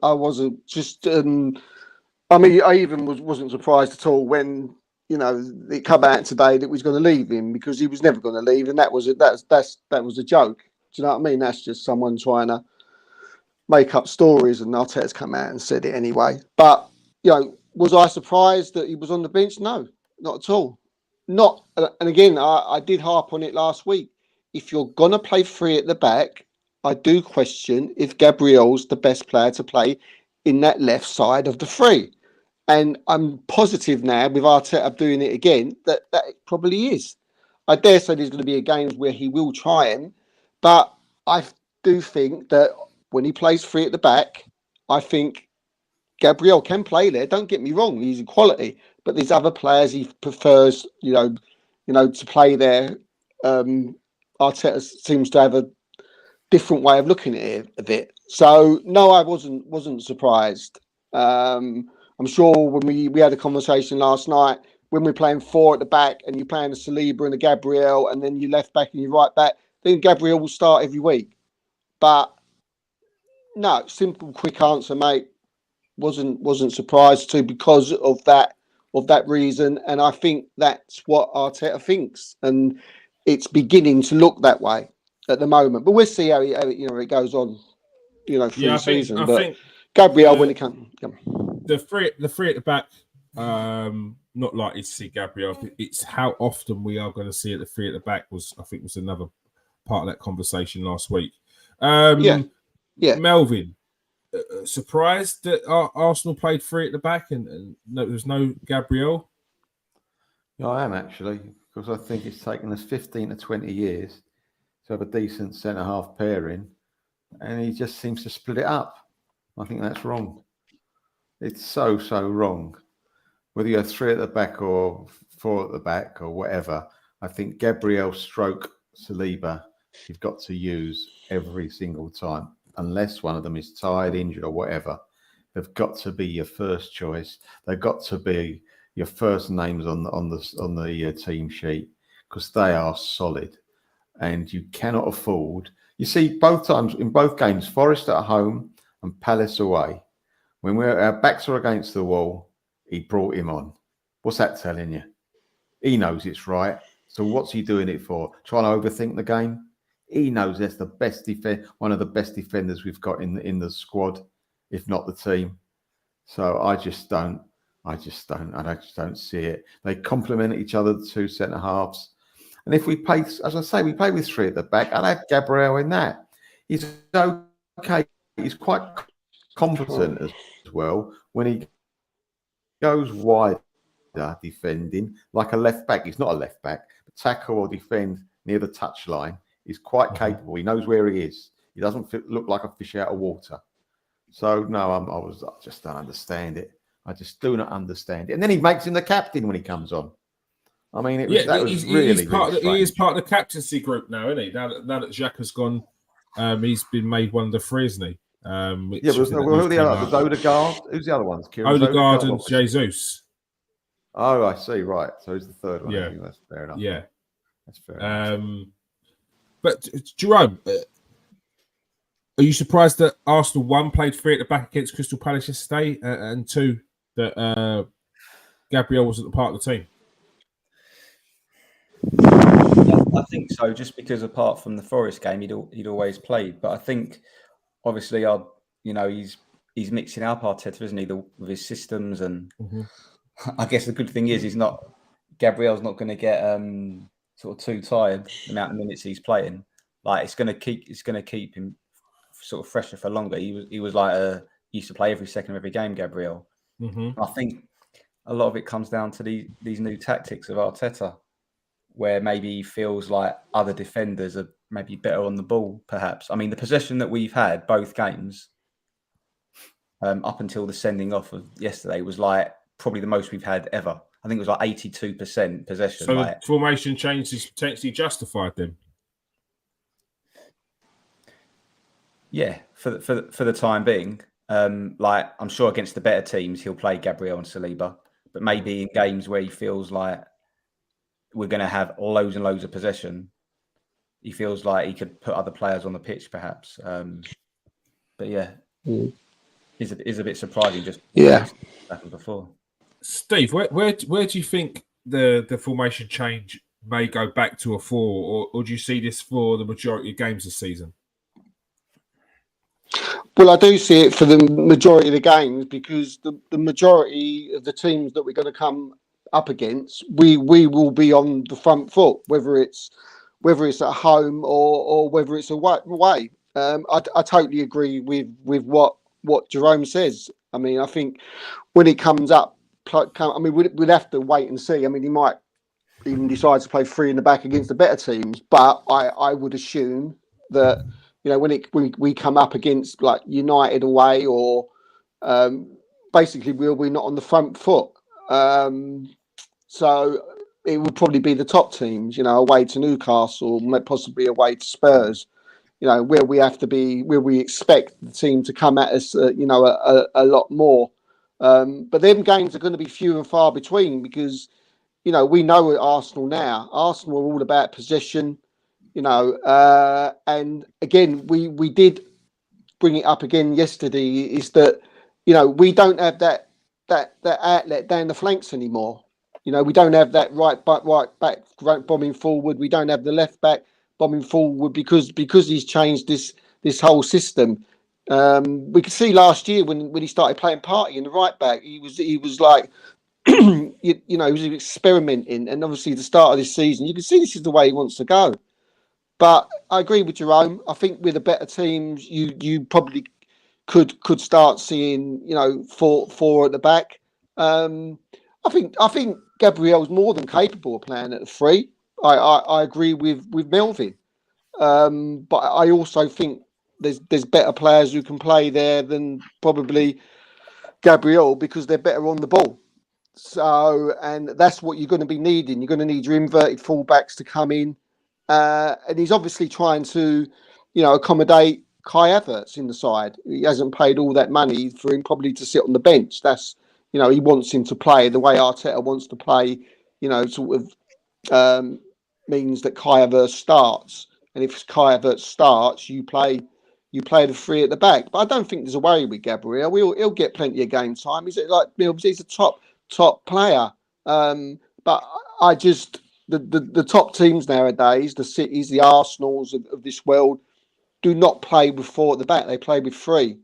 wasn't. Just, I mean, I even wasn't surprised at all when it come out today that we was going to leave him, because he was never going to leave, and that was a joke. Do you know what I mean? That's just someone trying to make up stories, and Arteta's come out and said it anyway. But was I surprised that he was on the bench? No, not at all. Not. And again, I did harp on it last week. If you're gonna play 3 at the back, I do question if Gabriel's the best player to play in that left side of the 3. And I'm positive now with Arteta doing it again that it probably is. I dare say there's going to be games where he will try him, but I do think that when he plays 3 at the back, I think Gabriel can play there. Don't get me wrong; he's a quality, but there's other players he prefers, to play there. Arteta seems to have a different way of looking at it a bit. So no, I wasn't surprised. I'm sure when we had a conversation last night, when we're playing 4 at the back and you're playing a Saliba and a Gabriel, and then you left back and you right back, then Gabriel will start every week. But no, simple, quick answer, mate. Wasn't surprised to, because of that reason, and I think that's what Arteta thinks, and it's beginning to look that way at the moment. But we'll see how it goes on, through the season. I think Gabriel, when it comes, the three at the back, not likely to see Gabriel. It's how often we are going to see it. The 3 at the back was another part of that conversation last week. Melvin. Surprised that Arsenal played 3 at the back and there was no Gabriel? Yeah, I am actually, because I think it's taken us 15 to 20 years to have a decent centre-half pairing, and he just seems to split it up. I think that's wrong. It's so wrong. Whether you're 3 at the back or 4 at the back or whatever, I think Gabriel stroke Saliba you've got to use every single time. Unless one of them is tired, injured, or whatever, they've got to be your first choice. They've got to be your first names on the team sheet, because they are solid, and you cannot afford. You see, both times in both games, Forest at home and Palace away, when our backs are against the wall, he brought him on. What's that telling you? He knows it's right. So what's he doing it for? Trying to overthink the game? He knows that's the best one of the best defenders we've got in the squad, if not the team. So I I just don't see it. They complement each other, the two centre halves. And if we play, as I say, we play with three at the back, I'd have Gabriel in that. He's okay. He's quite competent as well when he goes wide defending, like a left back. He's not a left back, but tackle or defend near the touchline. He's quite capable. He knows where he is. He doesn't look like a fish out of water. So no, I just don't understand it. I just do not understand it. And then he makes him the captain when he comes on. I mean, he is part of the captaincy group now, isn't he? Now that Jacques has gone, he's been made one of the three, isn't he? Who are the others? Odegaard? Who's the other ones? Odegaard and Jesus. Oh, I see. Right. So he's the third one. Yeah, that's fair enough. Yeah, that's fair enough. But Jerome, are you surprised that Arsenal, one, played three at the back against Crystal Palace yesterday, and two, that Gabriel wasn't a part of the team? I think so, just because apart from the Forest game, he'd always played. But I think, obviously, he's mixing up Arteta, isn't he, with his systems, and I guess the good thing is Gabriel's not going to get sort of too tired the amount of minutes he's playing. Like it's going to keep him sort of fresher for longer. He was like used to play every second of every game, Gabriel. I think a lot of it comes down to these new tactics of Arteta, where maybe he feels like other defenders are maybe better on the ball, perhaps. I mean, the possession that we've had both games up until the sending off of yesterday was like probably the most we've had ever. I think it was like 82% possession. So the formation change is potentially justified then? Yeah, for the time being. Like I'm sure against the better teams, he'll play Gabriel and Saliba. But maybe in games where he feels like we're going to have loads and loads of possession, he feels like he could put other players on the pitch, perhaps. But yeah, is a bit surprising. Just happened before. Steve, where do you think the formation change may go back to a 4, or do you see this for the majority of games this season? Well, I do see it for the majority of the games, because the majority of the teams that we're going to come up against, we will be on the front foot, whether it's at home or whether it's away. I totally agree with what Jerome says. I mean, I think when it comes up, we'll have to wait and see. I mean, he might even decide to play 3 in the back against the better teams, but I would assume that, when we come up against like United away, or basically we're not on the front foot. So it would probably be the top teams, away to Newcastle, possibly away to Spurs, where we expect the team to come at us, a lot more. But them games are going to be few and far between, because, we know at Arsenal now, Arsenal are all about possession, and again, we did bring it up again yesterday, is that, we don't have that outlet down the flanks anymore. We don't have that right back bombing forward. We don't have the left back bombing forward because he's changed this whole system. We could see last year when he started playing Partey in the right back, he was like, he was experimenting, and obviously the start of this season, you can see this is the way he wants to go. But I agree with Jerome. I think with the better teams, you probably could start seeing, 4 at the back. I think Gabriel's more than capable of playing at the 3. I agree with Melvin, but I also think there's better players who can play there than probably Gabriel, because they're better on the ball. So, and that's what you're going to be needing. You're going to need your inverted fullbacks to come in, and he's obviously trying to, accommodate Kai Havertz in the side. He hasn't paid all that money for him probably to sit on the bench. That's, he wants him to play the way Arteta wants to play, sort of means that Kai Havertz starts. And if Kai Havertz starts, you play the 3 at the back. But I don't think there's a worry with Gabriel. He'll get plenty of game time. He's a top player. But I just, the top teams nowadays, the Cities, the Arsenals of this world, do not play with 4 at the back. They play with 3.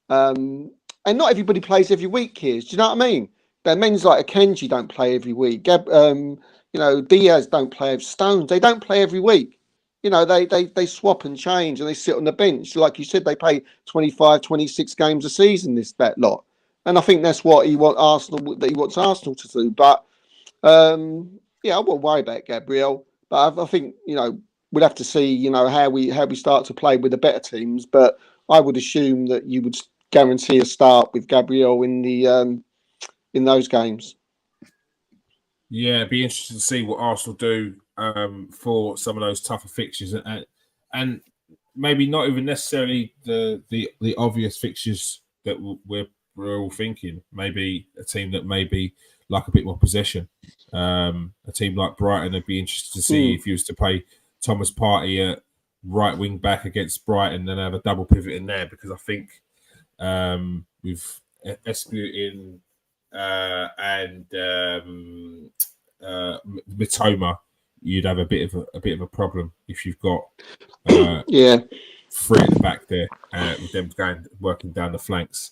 And not everybody plays every week here. Do you know what I mean? Their men's like Akanji don't play every week. Diaz don't play. Stones, they don't play every week. They swap and change and they sit on the bench. Like you said, they play 25, 26 games a season, that lot. And I think that's what he wants Arsenal to do. But I won't worry about Gabriel. But I think, we'll have to see, how we start to play with the better teams. But I would assume that you would guarantee a start with Gabriel in those games. Yeah, it'd be interesting to see what Arsenal do for some of those tougher fixtures, and maybe not even necessarily the obvious fixtures that we're all thinking. Maybe a team that maybe like a bit more possession. A team like Brighton, I'd be interested to see if you was to play Thomas Partey at right wing back against Brighton and have a double pivot in there, because I think with Esputin and Mitoma, you'd have a bit of a problem if you've got three at the back there with them working down the flanks.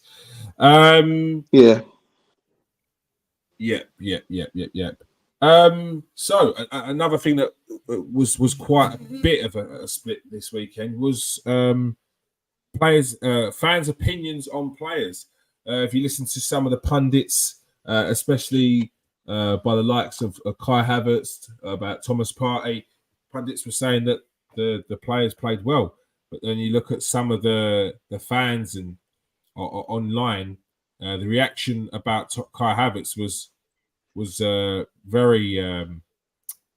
So another thing that was quite a bit of a split this weekend was fans' opinions on players. If you listen to some of the pundits, especially by the likes of Kai Havertz, about Thomas Partey, pundits were saying that the players played well. But then you look at some of the fans and online, the reaction about Kai Havertz was very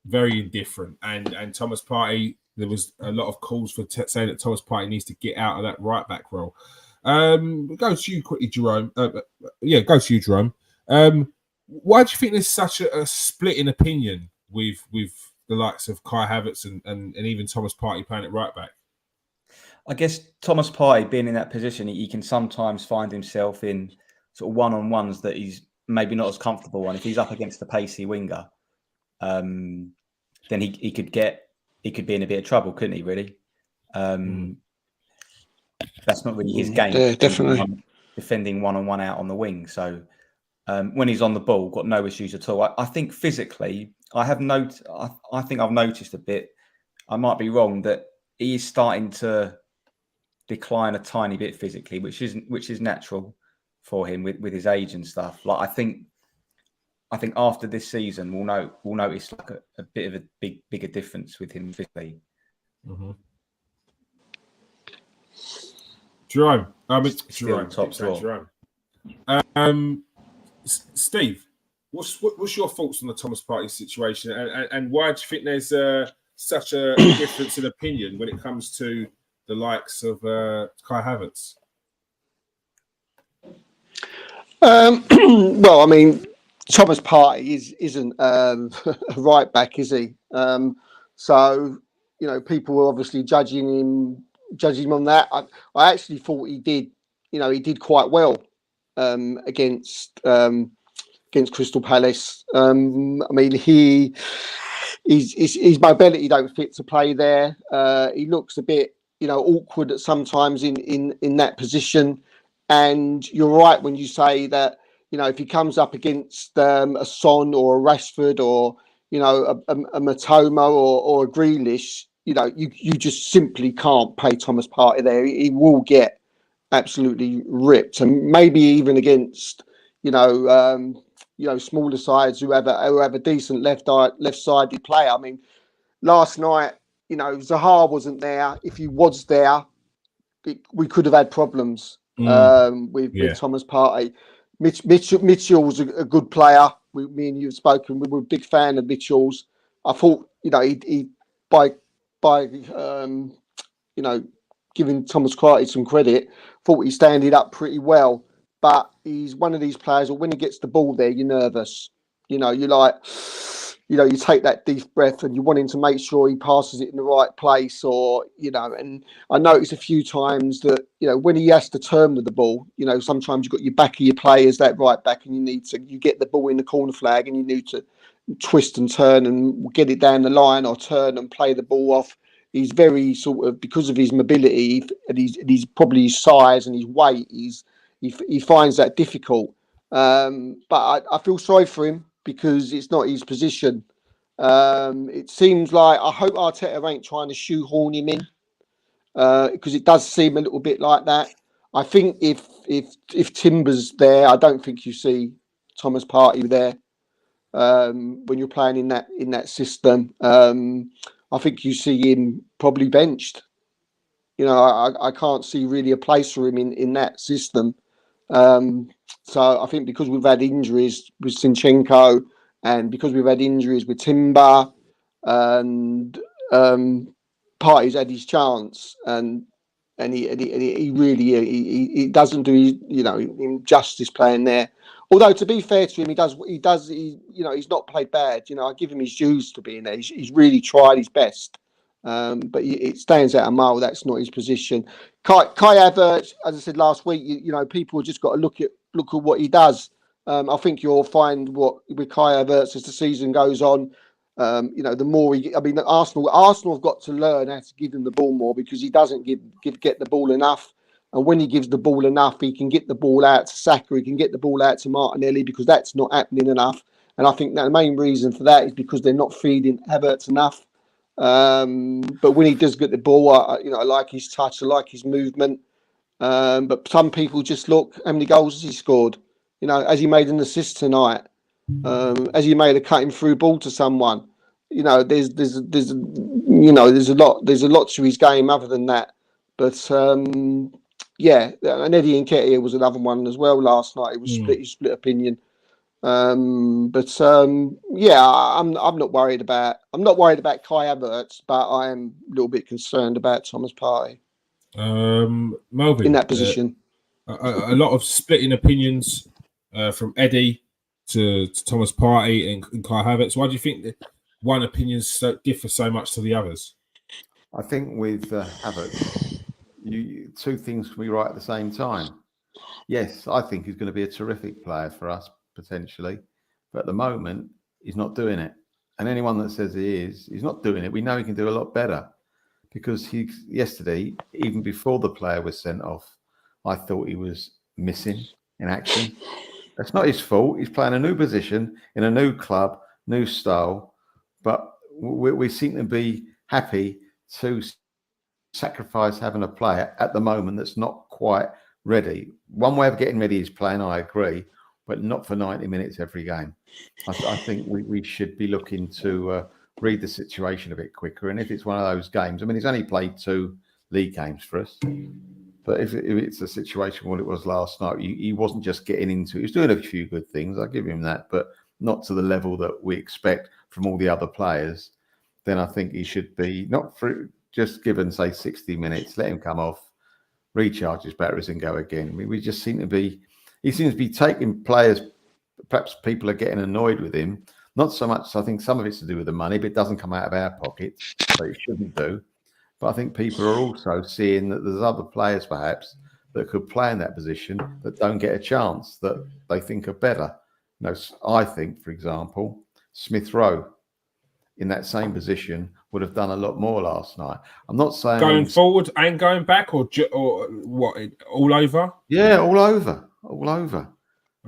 very indifferent, and Thomas Partey, there was a lot of calls for saying that Thomas Partey needs to get out of that right back role. Go to you quickly, Jerome. Go to you, Jerome. Why do you think there's such a split in opinion with the likes of Kai Havertz and even Thomas Partey playing at right back? I guess Thomas Partey being in that position, he can sometimes find himself in sort of one-on-ones that he's maybe not as comfortable on. If he's up against a pacey winger, then he could be in a bit of trouble, couldn't he? Really, that's not really his game. Yeah, definitely defending one-on-one out on the wing. So when he's on the ball, got no issues at all. I think physically, I think I've noticed a bit. I might be wrong that he is starting to decline a tiny bit physically, which is natural for him with his age and stuff. Like I think after this season, we'll notice like a bit of a bigger difference with him physically. Mm-hmm. Jerome, Steve, what's your thoughts on the Thomas Partey situation, and why do you think there's such a difference in opinion when it comes to the likes of Kai Havertz? Well, I mean, Thomas Partey isn't a right back, is he? So people were obviously judging him on that. I actually thought he did quite well against Crystal Palace. I mean, his mobility don't fit to play there. He looks a bit awkward sometimes in that position. And you're right when you say that, if he comes up against a Son or a Rashford or, a Matoma or a Grealish, you just simply can't play Thomas Partey there. He will get absolutely ripped. And maybe even against, smaller sides who have a decent left-sided player. I mean, last night, Zaha wasn't there. If he was there, we could have had problems with Thomas Partey. Mitchell's a good player. Me and you have spoken. We were a big fan of Mitchell's. I thought, he by giving Thomas Partey some credit, thought he standing up pretty well. But he's one of these players, or when he gets the ball there, you're nervous. You take that deep breath and you want him to make sure he passes it in the right place, and I noticed a few times that, when he has to turn with the ball, sometimes you've got your back of your players, that right back, and you get the ball in the corner flag and you need to twist and turn and get it down the line, or turn and play the ball off. He's very sort of, because of his mobility and he's probably his size and his weight, he finds that difficult. But I feel sorry for him because it's not his position. It seems like I hope Arteta ain't trying to shoehorn him in because it does seem a little bit like that. I think if Timber's there, I don't think you see Thomas Partey there when you're playing in that system. I think you see him probably benched. I can't see really a place for him in that system. So I think because we've had injuries with Zinchenko and because we've had injuries with Timber and Partey's had his chance and he really doesn't do him justice playing there. Although to be fair to him, he's not played bad. I give him his dues to being there. He's really tried his best. But it stands out a mile. That's not his position. Kai Havertz, as I said last week, people have just got to look at what he does. I think you'll find with Kai Havertz as the season goes on. The more Arsenal have got to learn how to give him the ball more because he doesn't get the ball enough. And when he gives the ball enough, he can get the ball out to Saka, he can get the ball out to Martinelli because that's not happening enough. And I think that the main reason for that is because they're not feeding Havertz enough. But when he does get the ball, I like his touch, I like his movement. But some people just look, how many goals has he scored? Has he made an assist tonight? Has he made a cutting through ball to someone? There's a lot to his game other than that. But and Eddie Nketiah was another one as well last night. It was split opinion. I'm not worried about Kai Havertz, but I am a little bit concerned about Thomas Partey. Melvin, in that position. A lot of splitting opinions from Eddie to Thomas Partey and Kai Havertz. Why do you think that one opinion differ so much to the others? I think with Havertz, two things can be right at the same time. Yes, I think he's going to be a terrific player for us, potentially. But at the moment, he's not doing it. And anyone that says he's not doing it. We know he can do a lot better. Because yesterday, even before the player was sent off, I thought he was missing in action. That's not his fault. He's playing a new position in a new club, new style. But we seem to be happy to sacrifice having a player at the moment that's not quite ready. One way of getting ready is playing, I agree, but not for 90 minutes every game. I think we should be looking to read the situation a bit quicker. And if it's one of those games, he's only played 2 league games for us. But if it's a situation what it was last night, he wasn't just getting into it. He was doing a few good things, I'll give him that, but not to the level that we expect from all the other players. Then I think he should be just given, say, 60 minutes, let him come off, recharge his batteries and go again. He seems to be taking players, perhaps people are getting annoyed with him. Not so much, I think some of it's to do with the money, but it doesn't come out of our pockets, so it shouldn't do. But I think people are also seeing that there's other players perhaps that could play in that position that don't get a chance, that they think are better. I think, for example, Smith Rowe in that same position would have done a lot more last night. I'm not saying going forward and going back, or what? All over? Yeah, all over. Okay.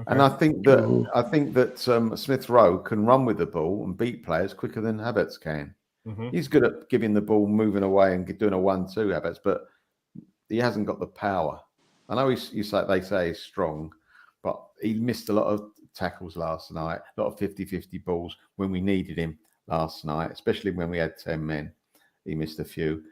And I think that Smith Rowe can run with the ball and beat players quicker than Havertz can. Mm-hmm. He's good at giving the ball, moving away, and doing a 1-2 Havertz, but he hasn't got the power. I know they say he's strong, but he missed a lot of tackles last night, a lot of 50-50 balls when we needed him last night, especially when we had 10 men. He missed a few.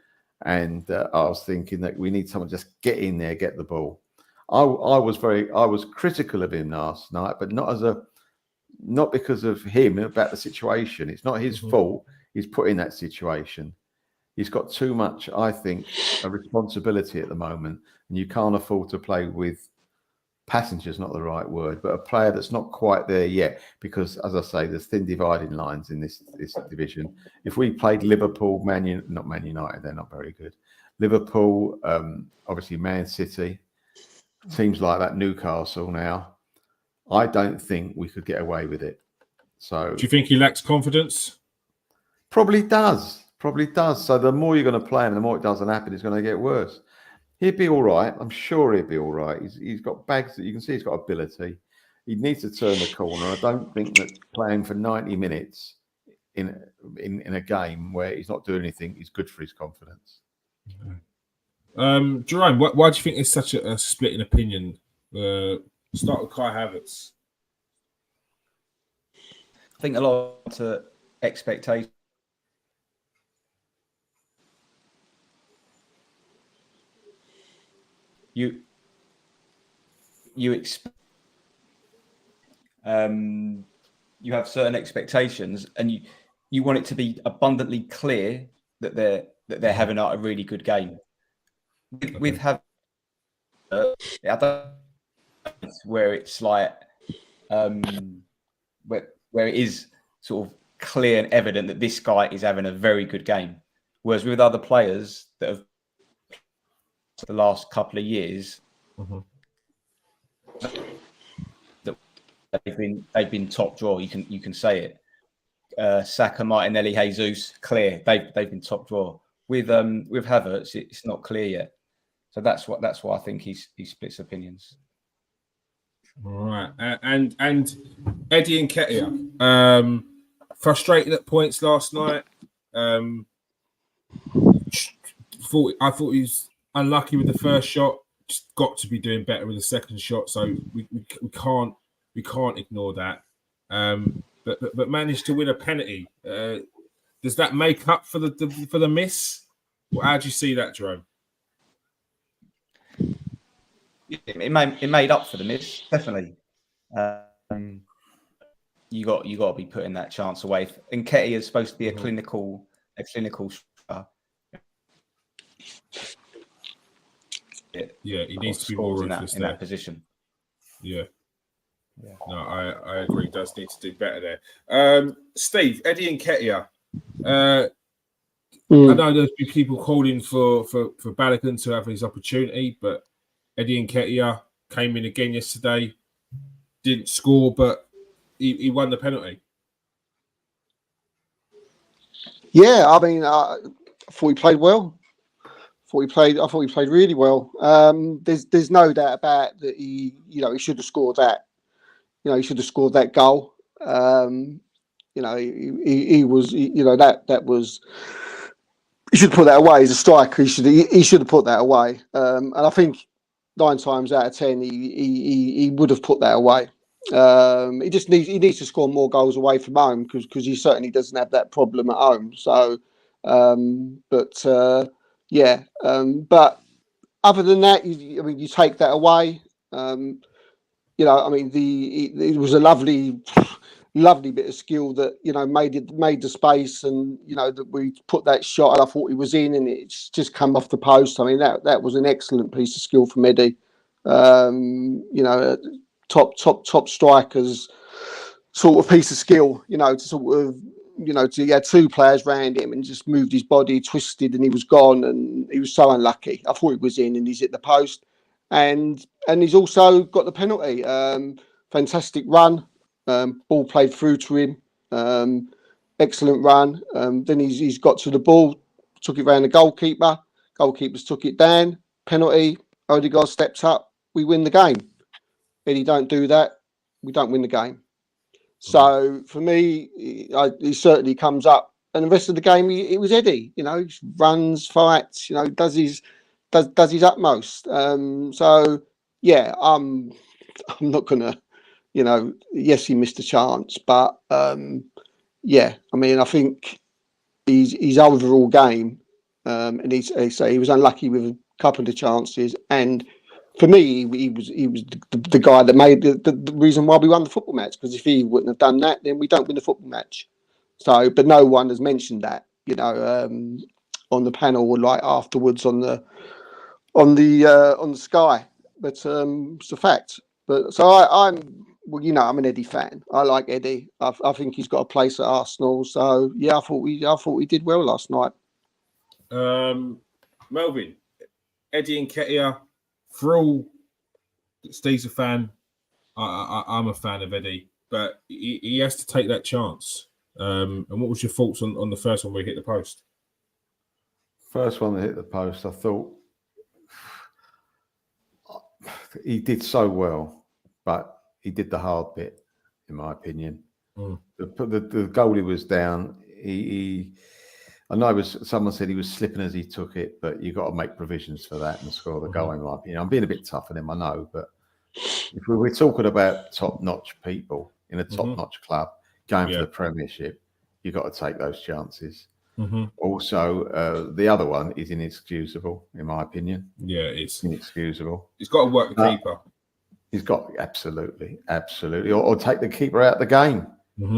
And I was thinking that we need someone just get in there, get the ball. I was critical of him last night, but not because of him, about the situation. It's not his fault. He's put in that situation. He's got too much, I think, a responsibility at the moment, and you can't afford to play with passengers, not the right word, but a player that's not quite there yet. Because, as I say, there's thin dividing lines in this division. If we played Liverpool, not Man United, they're not very good. Liverpool, obviously Man City, teams like that, Newcastle now, I don't think we could get away with it. So, do you think he lacks confidence? Probably does. So the more you're going to play him, the more it doesn't happen, it's going to get worse. He'd be all right. I'm sure he'd be all right. He's got bags that you can see. He's got ability. he needs to turn the corner. I don't think that playing for 90 minutes in a game where he's not doing anything is good for his confidence. Jerome, why do you think there's such a split in opinion? Start with Kai Havertz. I think a lot to expectation. You expect you have certain expectations, and you want it to be abundantly clear that they're having a really good game. With having where it's like where it is sort of clear and evident that this guy is having a very good game, whereas with other players that have the last couple of years. They've been top draw. You can say it. Saka, Martinelli, Jesus, clear. They've been top draw. With Havertz, it's not clear yet. So that's why I think he splits opinions. All right, and Eddie Nketiah, frustrated at points last night. I thought he was unlucky with the first shot. Just got to be doing better with the second shot. So we can't ignore that. But managed to win a penalty. Does that make up for the miss? Well, how do you see that, Jerome? It made up for the miss, definitely. You got to be putting that chance away. Nketiah is supposed to be a clinical striker. Yeah, he needs to be more ruthless in that position. Yeah. No, I agree. He does need to do better there. Steve, Eddie Nketiah. I know there's been people calling for Balogun to have his opportunity, but Eddie Nketiah came in again yesterday, didn't score, but he won the penalty. Yeah, I mean, I thought he played well. I thought he played really well. There's no doubt about that. He should have scored that. He should have scored that goal. He was. That was. He should put that away as a striker. He should have put that away. And I think 9 times out of 10, he would have put that away. He needs to score more goals away from home because he certainly doesn't have that problem at home. So, but other than that, you take that away. It was a lovely bit of skill that made the space, and that we put that shot, and I thought he was in, and it's just come off the post. I mean, that was an excellent piece of skill from Eddie. Top strikers sort of piece of skill. To sort of he had 2 players round him and just moved his body, twisted, and he was gone, and he was so unlucky. I thought he was in, and he's at the post. And he's also got the penalty. Fantastic run. Ball played through to him. Excellent run. Then he's got to the ball, took it round the goalkeeper. Goalkeepers took it down. Penalty. Odegaard steps up. We win the game. Eddie don't do that. We don't win the game. So for me, he certainly comes up. And the rest of the game, it was Eddie. He runs, fights. Does his utmost. So yeah, I'm not gonna, yes, he missed a chance, but yeah, I mean, I think his overall game, and he was unlucky with a couple of chances, and for me, he was the guy that made the reason why we won the football match. Because if he wouldn't have done that, then we don't win the football match. So, but no one has mentioned that, on the panel or like afterwards on the Sky, but it's a fact. But so I'm an Eddie fan. I like Eddie. I think he's got a place at Arsenal. So yeah, I thought we did well last night. Melvin, Eddie Nketiah, for all Steve's a fan, I'm a fan of Eddie, but he has to take that chance. And what was your thoughts on the first one where he hit the post? First one that hit the post, I thought he did so well, but he did the hard bit, in my opinion. Mm. The goalie was down. I know someone said he was slipping as he took it, but you got to make provisions for that and score the goal, in my opinion. I'm being a bit tough on him, I know, but if we're talking about top-notch people in a top-notch club going for the Premiership, you've got to take those chances. Also, the other one is inexcusable, in my opinion. Yeah, it's inexcusable. He's got to work the keeper. He's got absolutely, or take the keeper out of the game.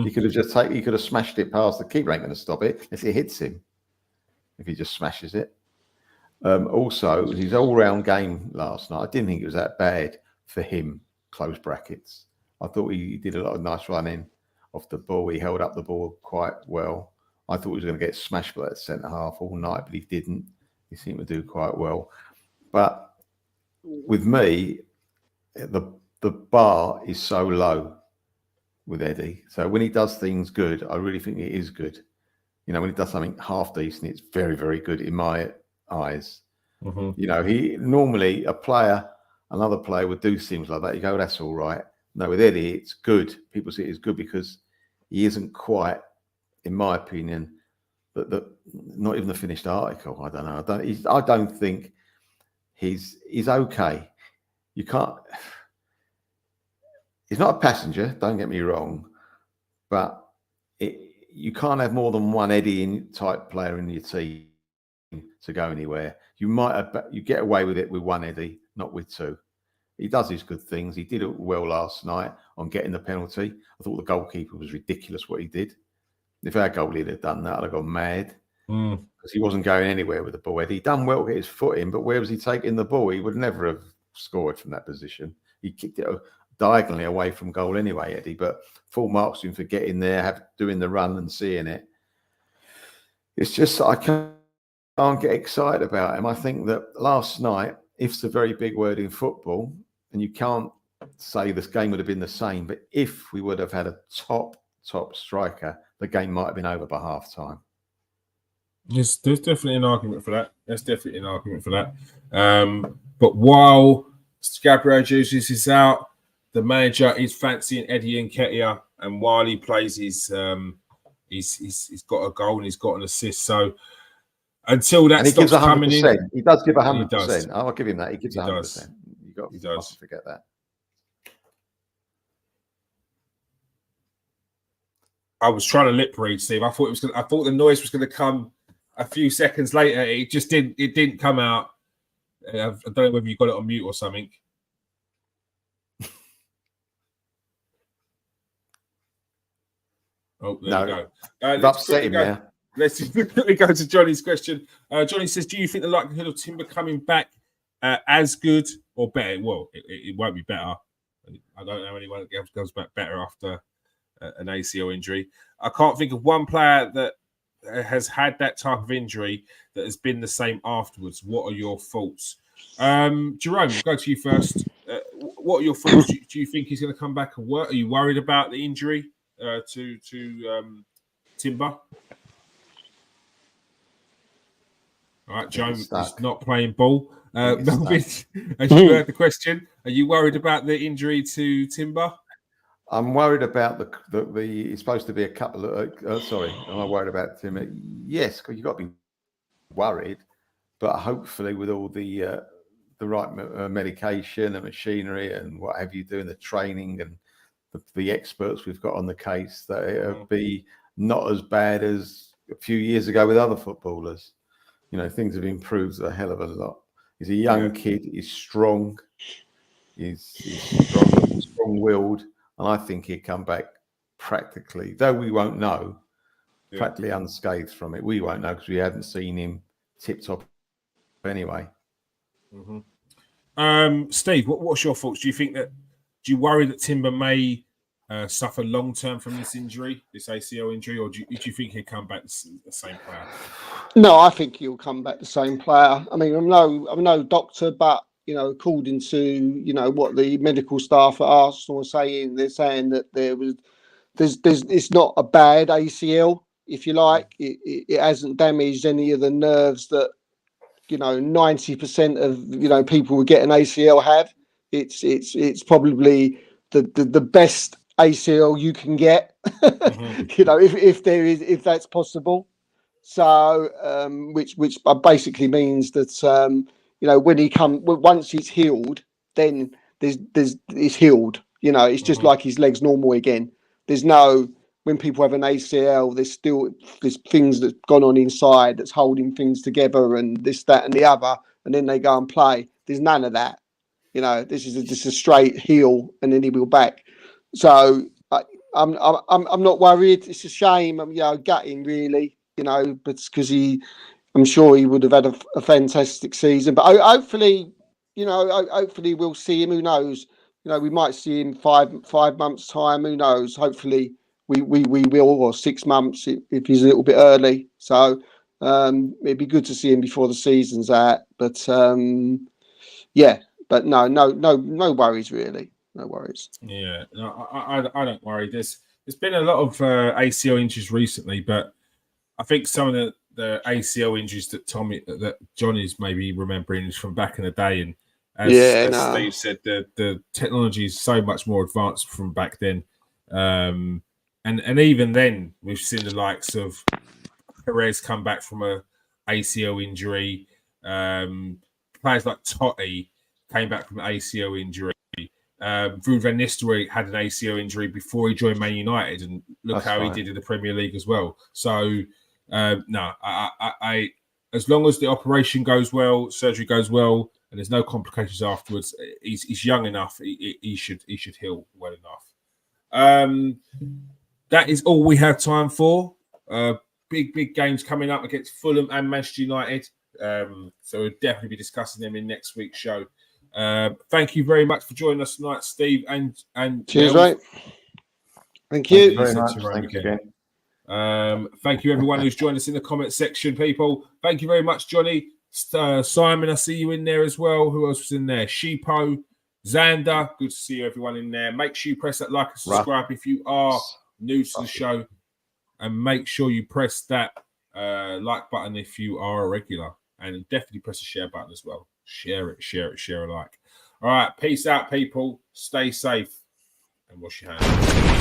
He could have smashed it past the keeper. Ain't going to stop it if it hits him. If he just smashes it. Also, his all-round game last night, I didn't think it was that bad for him. Close brackets. I thought he did a lot of nice running off the ball. He held up the ball quite well. I thought he was going to get smashed by that centre half all night, but he didn't. He seemed to do quite well. But with me, the bar is so low with Eddie. So when he does things good, I really think it is good. You know, when he does something half decent, it's very, very good in my eyes. You know, he normally another player would do things like that. You go, that's all right. No, with Eddie, it's good. People see it as good because he isn't quite, in my opinion, not even the finished article. I don't know. I don't think he's okay. You can't. He's not a passenger. Don't get me wrong, but you can't have more than one Eddie type player in your team to go anywhere. You get away with it with one Eddie, not with two. He does his good things. He did it well last night on getting the penalty. I thought the goalkeeper was ridiculous what he did. If our goalie had done that, I'd have gone mad because he wasn't going anywhere with the ball. He done well to get his foot in, but where was he taking the ball? He would never have scored from that position. He kicked it diagonally away from goal anyway, Eddie, but full marks to him for getting there, doing the run and seeing it. It's just I can't get excited about him. I think that last night, if's a very big word in football, and you can't say this game would have been the same, but if we would have had a top striker, the game might have been over by half time. There's definitely an argument for that. But while Gabriel Jesus is out, the manager is fancying Eddie Nketiah, and while he plays, he's got a goal and he's got an assist. So until that stops coming in, he does give 100%. I'll give him that. He gives 100%. You got to forget that. I was trying to lip read, Steve. I thought the noise was going to come a few seconds later. It just didn't. It didn't come out. I don't know whether you got it on mute or something. Oh, there you go. Let's quickly go to Johnny's question. Johnny says, "Do you think the likelihood of Timber coming back as good or better?" Well, it won't be better. I don't know anyone that comes back better after an ACL injury. I can't think of one player that has had that type of injury that has been the same afterwards. What are your thoughts? Jerome, we'll go to you first. What are your thoughts? Do you think he's going to come back and work? Are you worried about the injury to Timber? All right, Joe is not playing ball. Melvin, as you heard the question, are you worried about the injury to Timber? I'm worried about the it's supposed to be a couple of am I worried about Timber? Yes, because you've got to be worried, but hopefully with all the right medication and machinery and what have you, doing the training and the experts we've got on the case, that it'll be not as bad as a few years ago with other footballers. You know, things have improved a hell of a lot. He's a young kid. He's strong. He's strong-willed. And I think he'd come back practically, though we won't know, practically unscathed from it. We won't know because we haven't seen him tip-top anyway. Steve, what's your thoughts? Do you worry that Timber may suffer long-term from this injury, this ACL injury, or do you think he'll come back the same player? No, I think he'll come back the same player. I mean, I'm no doctor, but according to what the medical staff at Arsenal are saying, they're saying that it's not a bad ACL, if you like. It hasn't damaged any of the nerves that 90% of people who get an ACL have. It's probably the best ACL you can get. You know, if that's possible. So, which basically means that you know, once it's healed, then it's healed. You know, it's just like his legs normal again. There's no, when people have an ACL, there's things that's gone on inside that's holding things together and this, that, and the other, and then they go and play. There's none of that. You know, this is just a straight heel, and then he'll be back. So I'm not worried. It's a shame. I'm, you know, gutting really. You know, but because I'm sure he would have had a fantastic season. But hopefully, you know, hopefully we'll see him. Who knows? You know, we might see him 5 months time. Who knows? Hopefully we will, or 6 months if he's a little bit early. So it'd be good to see him before the season's out. But yeah, but no worries really. No worries. Yeah, no, I don't worry. There's been a lot of ACL injuries recently, but I think some of the ACL injuries that Johnny's maybe remembering is from back in the day, and as Steve said, the technology is so much more advanced from back then, and even then we've seen the likes of Perez come back from a ACL injury. Players like Totti came back from an ACL injury. Ruud van Nistelrooy had an ACL injury before he joined Man United, and look how he did in the Premier League as well. So, no, I as long as the operation goes well, surgery goes well, and there's no complications afterwards, he's young enough. He should heal well enough. That is all we have time for. Big games coming up against Fulham and Manchester United. So we'll definitely be discussing them in next week's show. Thank you very much for joining us tonight, Steve and cheers, mate. Thank you very much. Thanks again. Thank you everyone who's joined us in the comment section, people. Thank you very much, Johnny. Simon, I see you in there as well. Who else was in there? Sheepo, Xander, good to see you everyone in there. Make sure you press that like and subscribe if you are new to the show, and make sure you press that like button if you are a regular, and definitely press the share button as well. Share it alike. All right, peace out, people. Stay safe and wash your hands.